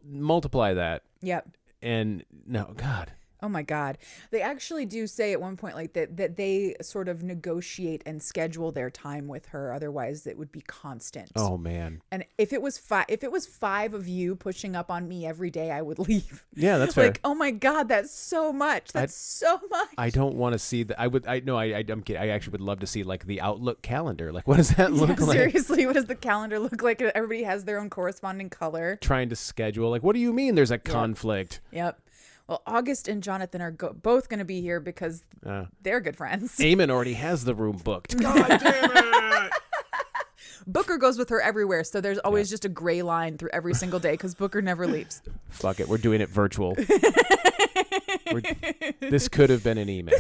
multiply that. Yep. And no, God. Oh my God. They actually do say at one point like that they sort of negotiate and schedule their time with her. Otherwise it would be constant. Oh man. And if it was 5 of you pushing up on me every day, I would leave. Yeah, that's fair. Like, oh my God, that's so much. That's so much. I don't want to see that. I'm kidding. I actually would love to see like the Outlook calendar. Like, what does that look like? Seriously, what does the calendar look like? Everybody has their own corresponding color. Trying to schedule. Like, what do you mean there's a conflict? Yep. Well, August and Jonathan are both going to be here because they're good friends. Aemon already has the room booked. God damn it! Booker goes with her everywhere, so there's always just a gray line through every single day because Booker never leaves. Fuck it, we're doing it virtual. This could have been an email.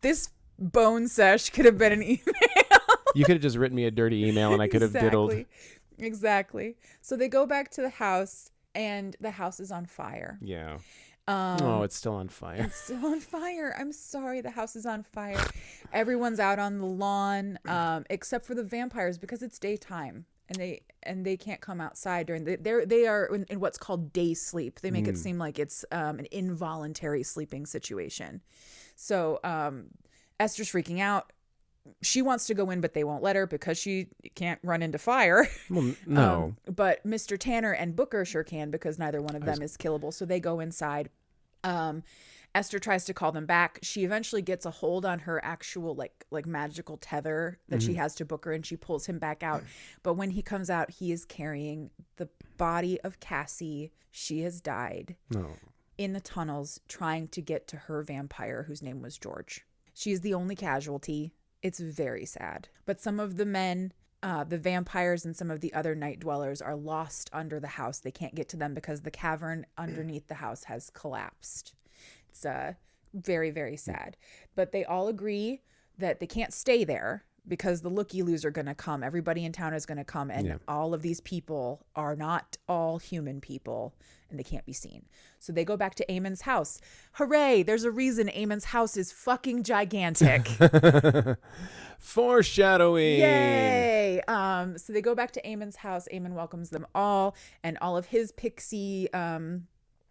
This bone sesh could have been an email. You could have just written me a dirty email and I could have diddled. Exactly. So they go back to the house. And the house is on fire. Yeah. It's still on fire. It's still on fire. I'm sorry. The house is on fire. Everyone's out on the lawn, except for the vampires because it's daytime and they can't come outside during they are in what's called day sleep. They make it seem like it's an involuntary sleeping situation. So Esther's freaking out. She wants to go in, but they won't let her because she can't run into fire. Well, no. But Mr. Tanner and Booker sure can because neither one of them is killable. So they go inside. Esther tries to call them back. She eventually gets a hold on her actual like magical tether that she has to Booker, and she pulls him back out. But when he comes out, he is carrying the body of Cassie. She has died in the tunnels trying to get to her vampire whose name was George. She is the only casualty. It's very sad. But some of the men, the vampires and some of the other night dwellers are lost under the house. They can't get to them because the cavern underneath the house has collapsed. It's Very, very sad. But they all agree that they can't stay there because the looky-loos are going to come. Everybody in town is going to come. And all of these people are not all human people. And they can't be seen. So they go back to Eamon's house. Hooray! There's a reason Eamon's house is fucking gigantic. Foreshadowing. Yay! So they go back to Eamon's house. Eamon welcomes them all. And all of his pixie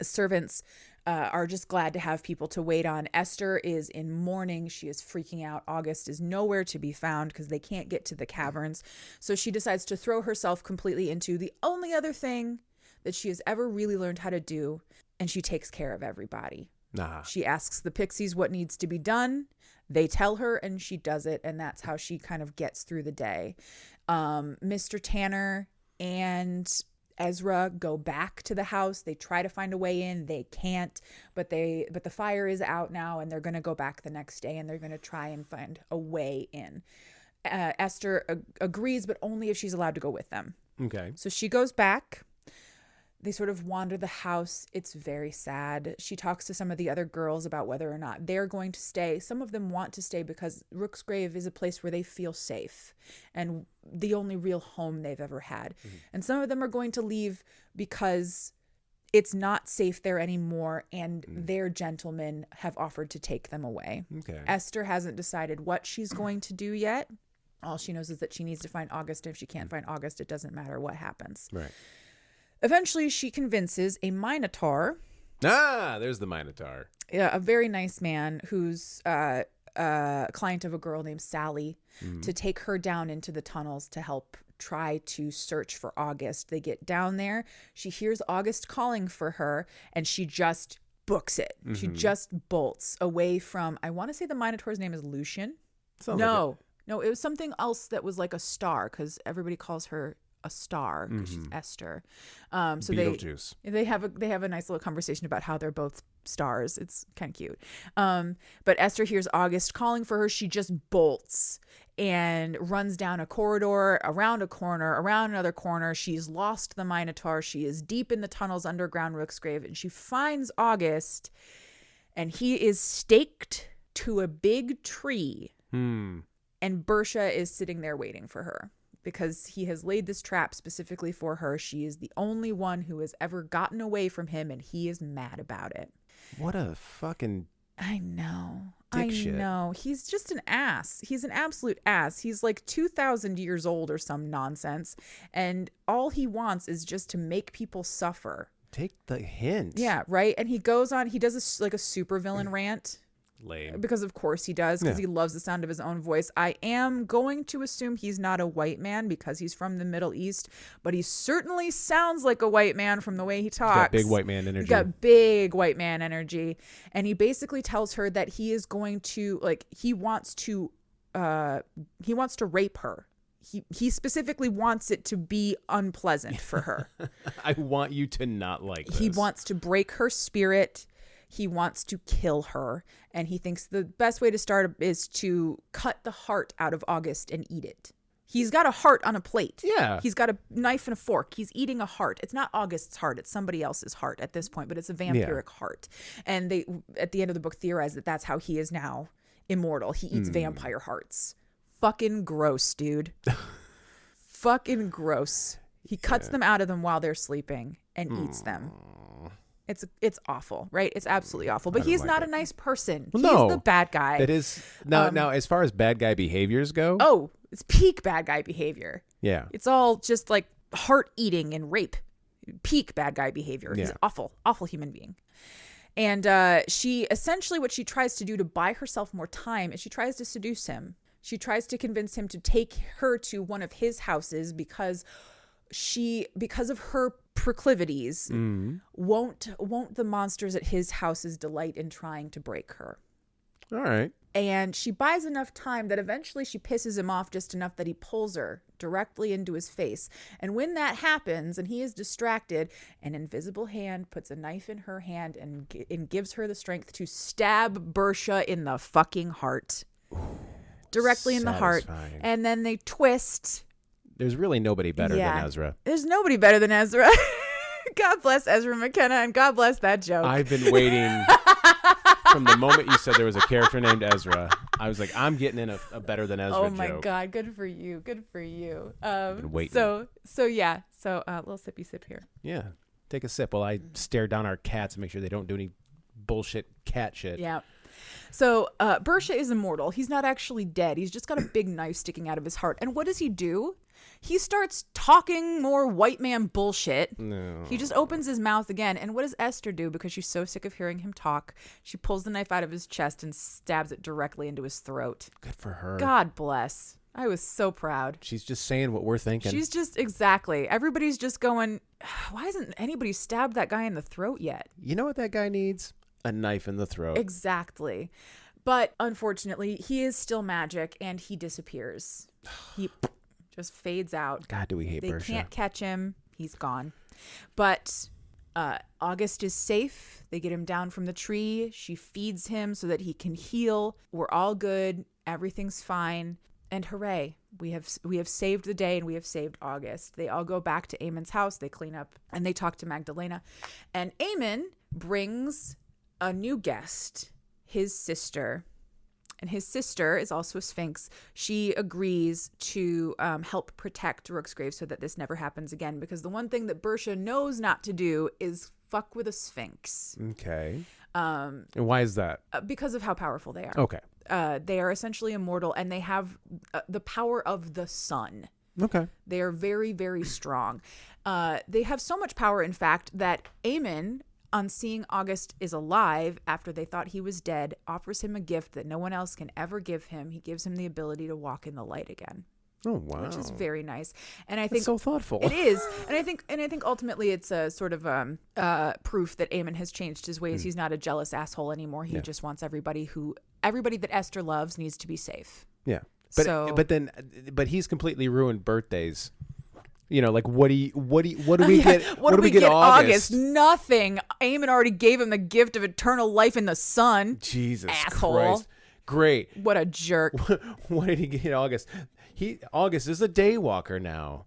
servants are just glad to have people to wait on. Esther is in mourning. She is freaking out. August is nowhere to be found because they can't get to the caverns. So she decides to throw herself completely into the only other thing that she has ever really learned how to do, and she takes care of everybody. She asks the pixies what needs to be done. They tell her, and she does it, and that's how she kind of gets through the day. Mr. Tanner and Ezra go back to the house. They try to find a way in. They can't, but the fire is out now, and they're going to go back the next day, and they're going to try and find a way in. Esther agrees, but only if she's allowed to go with them. Okay. So she goes back. They sort of wander the house. It's very sad. She talks to some of the other girls about whether or not they're going to stay. Some of them want to stay because Rooksgrave is a place where they feel safe and the only real home they've ever had. Mm-hmm. And some of them are going to leave because it's not safe there anymore and their gentlemen have offered to take them away. Okay. Esther hasn't decided what she's going to do yet. All she knows is that she needs to find August. If she can't find August, it doesn't matter what happens. Right. Eventually, she convinces a Minotaur. There's the Minotaur. Yeah, a very nice man who's a client of a girl named Sally to take her down into the tunnels to help try to search for August. They get down there. She hears August calling for her, and she just books it. She just bolts away from, I want to say the Minotaur's name is Lucian. No, it was something else that was like a star because everybody calls her a star because she's Esther. So Beetlejuice. They have a nice little conversation about how they're both stars. It's kind of cute. But Esther hears August calling for her. She just bolts and runs down a corridor, around a corner, around another corner. She's lost the Minotaur. She is deep in the tunnels underground Rooksgrave, and she finds August, and he is staked to a big tree. And Bersha is sitting there waiting for her. Because he has laid this trap specifically for her. She is the only one who has ever gotten away from him, and he is mad about it. What a fucking I know. shit. He's just an ass. He's an absolute ass. He's like 2,000 years old or some nonsense. And all he wants is just to make people suffer. Take the hint. Yeah, right? And he goes on, he does a supervillain rant. Lame. Because of course he does, because he loves the sound of his own voice. I am going to assume he's not a white man because he's from the Middle East, but he certainly sounds like a white man from the way he talks. He's got big white man energy. He's got big white man energy. And he basically tells her that he is going to, like, he wants to rape her. He specifically wants it to be unpleasant for her. I want you to not like this. He wants to break her spirit. He wants to kill her, and he thinks the best way to start is to cut the heart out of August and eat it. He's got a heart on a plate. Yeah. He's got a knife and a fork. He's eating a heart. It's not August's heart. It's somebody else's heart at this point, but it's a vampiric heart. And they, at the end of the book, theorize that that's how he is now immortal. He eats vampire hearts. Fucking gross, dude. Fucking gross. He cuts them out of them while they're sleeping and eats them. It's awful, right? It's absolutely awful. But he's not a nice person. Well, he's the bad guy. It is now as far as bad guy behaviors go. Oh, it's peak bad guy behavior. Yeah. It's all just like heart eating and rape. Peak bad guy behavior. He's awful human being. And she essentially, what she tries to do to buy herself more time is she tries to seduce him. She tries to convince him to take her to one of his houses because of her proclivities, won't the monsters at his houses delight in trying to break her. All right. And she buys enough time that eventually she pisses him off just enough that he pulls her directly into his face. And when that happens and he is distracted, an invisible hand puts a knife in her hand and gives her the strength to stab Bersha in the fucking heart. Directly in the heart. And then they twist. There's really nobody better than Ezra. There's nobody better than Ezra. God bless Ezra McKenna, and God bless that joke. I've been waiting From the moment you said there was a character named Ezra, I was like, I'm getting in a better than Ezra Oh my joke. God, good for you. Good for you. Been waiting. So yeah. So little sippy sip here. Yeah. Take a sip while I stare down our cats and make sure they don't do any bullshit cat shit. Yeah. So Bersha is immortal. He's not actually dead. He's just got a big knife sticking out of his heart. And what does he do? He starts talking more white man bullshit. No. He just opens his mouth again. And what does Esther do? Because she's so sick of hearing him talk, she pulls the knife out of his chest and stabs it directly into his throat. Good for her. God bless. I was so proud. She's just saying what we're thinking. She's just, exactly. Everybody's just going, why hasn't anybody stabbed that guy in the throat yet? You know what that guy needs? A knife in the throat. Exactly. But unfortunately, he is still magic and he disappears. He just fades out. God, do we hate They Bersha. can't catch him. He's gone. But August is safe. They get him down from the tree. She feeds him so that he can heal. We're all good. Everything's fine. And hooray, we have saved the day and we have saved August. They all go back to Eamon's house. They clean up and they talk to Magdalena. And Eamon brings a new guest, his sister. And his sister is also a Sphinx. She agrees to help protect Rooksgrave so that this never happens again. Because the one thing that Bersha knows not to do is fuck with a Sphinx. Okay. And why is that? Because of how powerful they are. Okay. They are essentially immortal and they have the power of the sun. Okay. They are very, very strong. They have so much power, in fact, that Eamon, on seeing August is alive after they thought he was dead, offers him a gift that no one else can ever give him. He gives him the ability to walk in the light again. Oh wow. Which is very nice. And I That's think so thoughtful. It is. And I think ultimately it's a sort of proof that Eamon has changed his ways. He's not a jealous asshole anymore. He just wants everybody that Esther loves needs to be safe. Yeah. But he's completely ruined birthdays. You know, like what do we get? What do we get August? Nothing. Eamon already gave him the gift of eternal life in the sun. Jesus asshole. Christ. Great. What a jerk. What did he get August? August is a day walker now.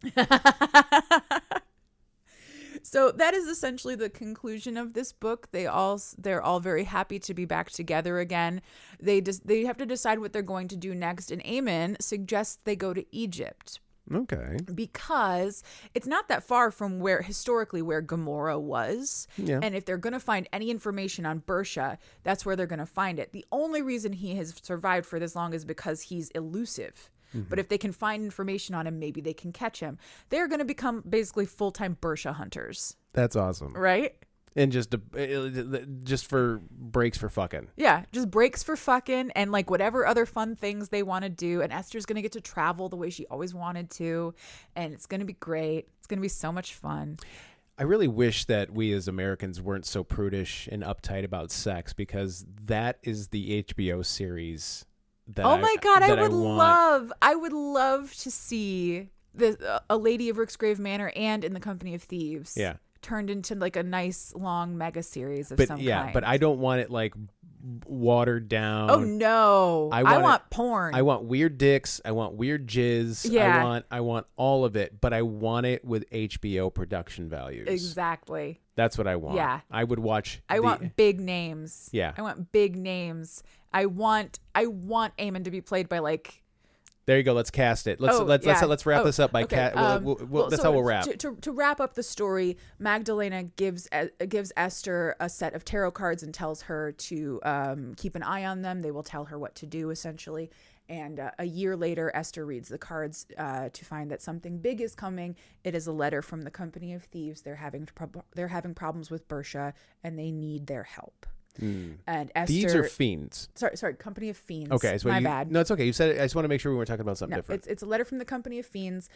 So that is essentially the conclusion of this book. They're all very happy to be back together again. They have to decide what they're going to do next, and Eamon suggests they go to Egypt. Okay. Because it's not that far from where Gomorrah was. Yeah. And if they're going to find any information on Bersha, that's where they're going to find it. The only reason he has survived for this long is because he's elusive. Mm-hmm. But if they can find information on him, maybe they can catch him. They're going to become basically full-time Bersha hunters. That's awesome. Right? And just for breaks for fucking. Yeah, just breaks for fucking and like whatever other fun things they want to do. And Esther's going to get to travel the way she always wanted to. And it's going to be great. It's going to be so much fun. I really wish that we as Americans weren't so prudish and uptight about sex, because that is the HBO series that I would love to see a Lady of Rooksgrave Manor and In the Company of Thieves. Yeah. Turned into like a nice long mega series of some kind. But I don't want it like watered down. Oh no. I want porn. I want weird dicks. I want weird jizz. Yeah. I want all of it, but I want it with HBO production values. Exactly. That's what I want. Yeah. I would watch. I want big names. Yeah. I want big names. I want Eamon to be played by like. There you go. Let's cast it. Let's wrap this up by okay. that's how we'll wrap. To wrap up the story, Magdalena gives Esther a set of tarot cards and tells her to keep an eye on them. They will tell her what to do, essentially. And a year later, Esther reads the cards to find that something big is coming. It is a letter from the Company of Thieves. They're having problems with Bersha, and they need their help. Mm. And Esther, Thieves are fiends. Sorry, Company of Fiends. Okay, my bad. No, it's okay. You said it. I just want to make sure we weren't talking about something different. It's a letter from the Company of Fiends.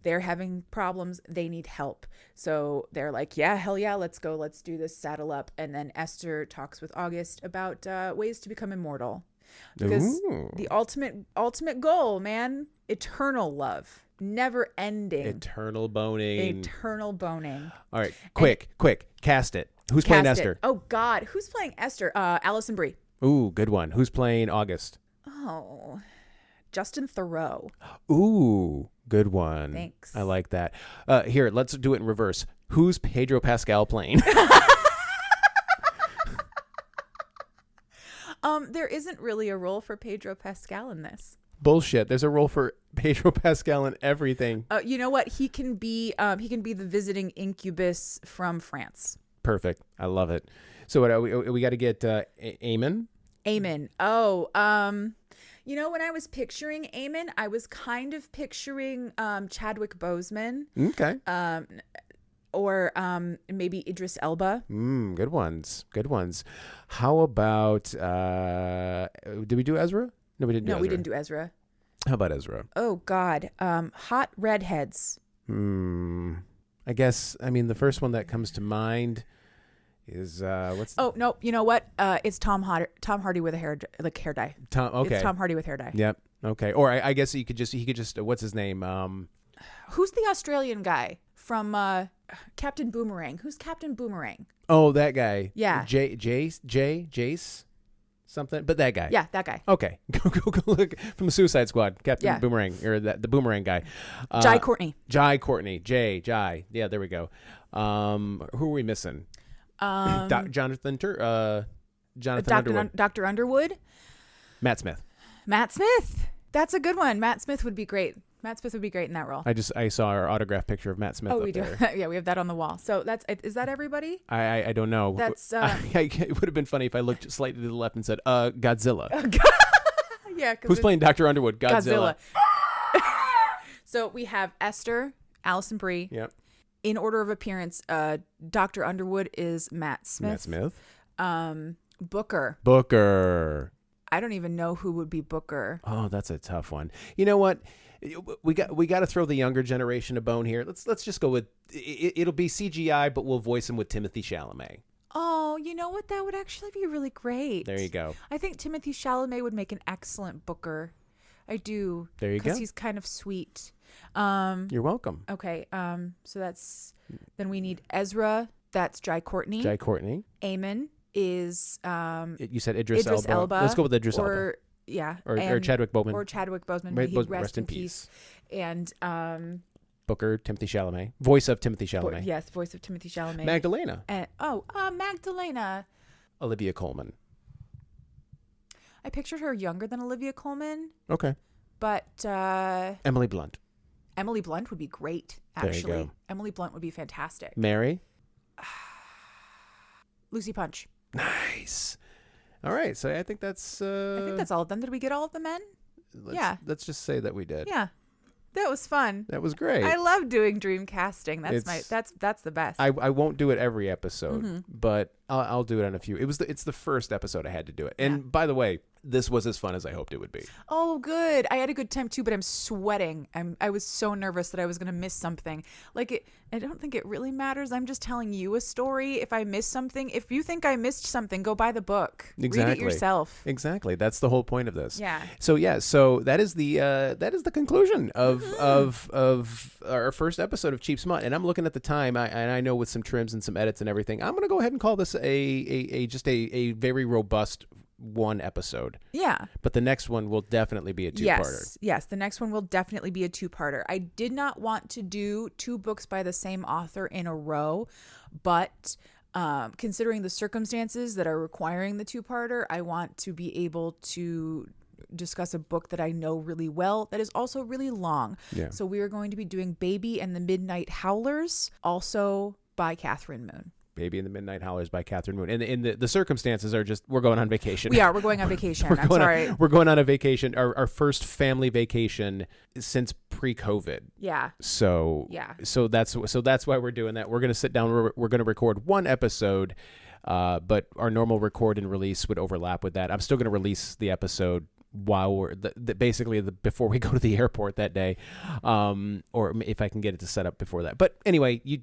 They're having problems. They need help. So they're like, yeah, hell yeah, let's go. Let's do this. Saddle up. And then Esther talks with August about ways to become immortal. Because the ultimate goal, man, eternal love. Never ending. Eternal boning. All right, quick, cast it. Who's playing Esther? Oh God, who's playing Esther? Alison Brie. Ooh, good one. Who's playing August? Oh, Justin Theroux. Ooh, good one. Thanks. I like that. Here, let's do it in reverse. Who's Pedro Pascal playing? There isn't really a role for Pedro Pascal in this. Bullshit. There's a role for Pedro Pascal in everything. You know what? He can be the visiting incubus from France. Perfect. I love it. So what we got to get Eamon. Eamon. Oh, when I was picturing Eamon, I was kind of picturing Chadwick Boseman. Okay. Or maybe Idris Elba. Good ones. Good ones. How about did we do Ezra? No, we didn't do Ezra. No, we didn't do Ezra. How about Ezra? Oh God. Hot redheads. I guess the first one that comes to mind is what's Oh no, you know what? It's Tom Hardy with a hair dye. Okay. It's Tom Hardy with hair dye. Yep. Okay. Or I guess he could just what's his name? Who's the Australian guy from Captain Boomerang? Who's Captain Boomerang? Oh, that guy. Yeah. Jace something, but that guy. Yeah, that guy. Okay. Go look from the Suicide Squad, Captain Yeah. Boomerang, or the Boomerang guy. Jai Courtney. Jai. Yeah, there we go. Who are we missing? Jonathan Underwood. Dr. Underwood. Matt Smith. That's a good one. Matt Smith would be great. Matt Smith would be great in that role. I saw our autographed picture of Matt Smith. Oh, up we do. there. Yeah, we have that on the wall. So is that everybody? I don't know. That's it would have been funny if I looked slightly to the left and said Godzilla. Yeah. Who's playing Dr. Underwood? Godzilla. So we have Esther, Alison Brie. Yep. In order of appearance, Dr. Underwood is Matt Smith. Booker. I don't even know who would be Booker. Oh, that's a tough one. You know what? We got to throw the younger generation a bone here. Let's just go with it'll be CGI, but we'll voice him with Timothy Chalamet. Oh, you know what? That would actually be really great. There you go. I think Timothy Chalamet would make an excellent Booker. I do. There you go. Because he's kind of sweet. You're welcome. Okay. So then we need Ezra. That's Jai Courtney. Eamon is you said Idris Elba. Let's go with Idris Elba. Yeah. Or Chadwick Boseman. Or Chadwick Boseman. May he rest in peace. And Booker, Timothy Chalamet. Voice of Timothy Chalamet. Yes, voice of Timothy Chalamet. Magdalena. Magdalena. Olivia Colman. I pictured her younger than Olivia Colman. Okay. But Emily Blunt. Emily Blunt would be great, actually. There you go. Emily Blunt would be fantastic. Mary. Lucy Punch. Nice. All right, so I think that's all of them. Did we get all of the men? Let's just say that we did. Yeah. That was fun. That was great. I love doing dream casting. That's the best. I won't do it every episode, but I'll do it on a few. It's the first episode I had to do it. And by the way, this was as fun as I hoped it would be. Oh, good. I had a good time too, but I'm sweating. I was so nervous that I was going to miss something. I don't think it really matters. I'm just telling you a story. If I miss something, if you think I missed something, go buy the book. Exactly. Read it yourself. Exactly. That's the whole point of this. Yeah. So that is the conclusion of our first episode of Cheap Smut. And I'm looking at the time, and I know with some trims and some edits and everything, I'm going to go ahead and call this a very robust one episode. Yeah. But the next one will definitely be a two-parter. Yes, the next one will definitely be a two-parter. I did not want to do two books by the same author in a row, but considering the circumstances that are requiring the two-parter, I want to be able to discuss a book that I know really well that is also really long. Yeah. So we are going to be doing Baby and the Midnight Howlers, also by Kathryn Moon. Baby and the Midnight Howlers by Kathryn Moon. And the circumstances are just, we're going on vacation. We're going on vacation. I'm sorry. We're going on a vacation, our first family vacation since pre-COVID. Yeah. So that's why we're doing that. We're going to sit down, we're going to record one episode, but our normal record and release would overlap with that. I'm still going to release the episode while we're basically before we go to the airport that day, or if I can get it to set up before that. But anyway, you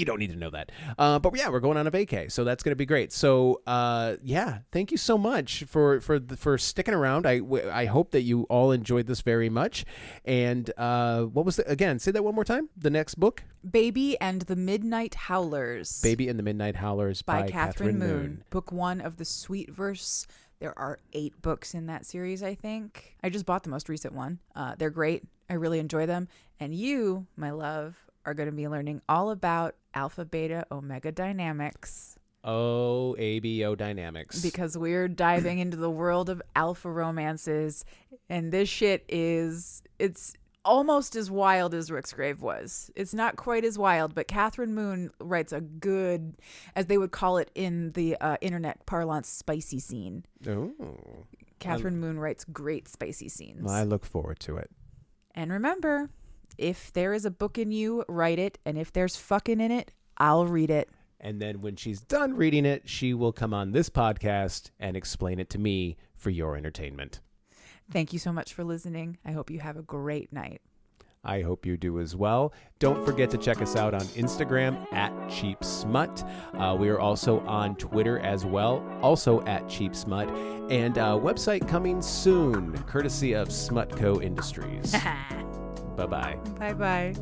don't need to know that. But yeah, we're going on a vacay, so that's going to be great. So thank you so much for sticking around. I hope that you all enjoyed this very much. And what was again? Say that one more time. The next book, Baby and the Midnight Howlers. Baby and the Midnight Howlers by Kathryn Moon. Book 1 of the Sweet Verse. There are 8 books in that series, I think. I just bought the most recent one. They're great. I really enjoy them. And you, my love, are going to be learning all about alpha, beta, omega dynamics. Oh, ABO dynamics. Because we're diving into the world of alpha romances, and this shit it's almost as wild as Rooksgrave was. It's not quite as wild, but Kathryn Moon writes a good, as they would call it in the internet parlance, spicy scene. Oh. Kathryn Moon writes great spicy scenes. Well, I look forward to it. And remember, if there is a book in you, write it. And if there's fucking in it, I'll read it. And then when she's done reading it, she will come on this podcast and explain it to me for your entertainment. Thank you so much for listening. I hope you have a great night. I hope you do as well. Don't forget to check us out on Instagram at Cheap Smut. We are also on Twitter as well, also at Cheap Smut. And website coming soon, courtesy of Smutco Industries. Bye-bye. Bye-bye.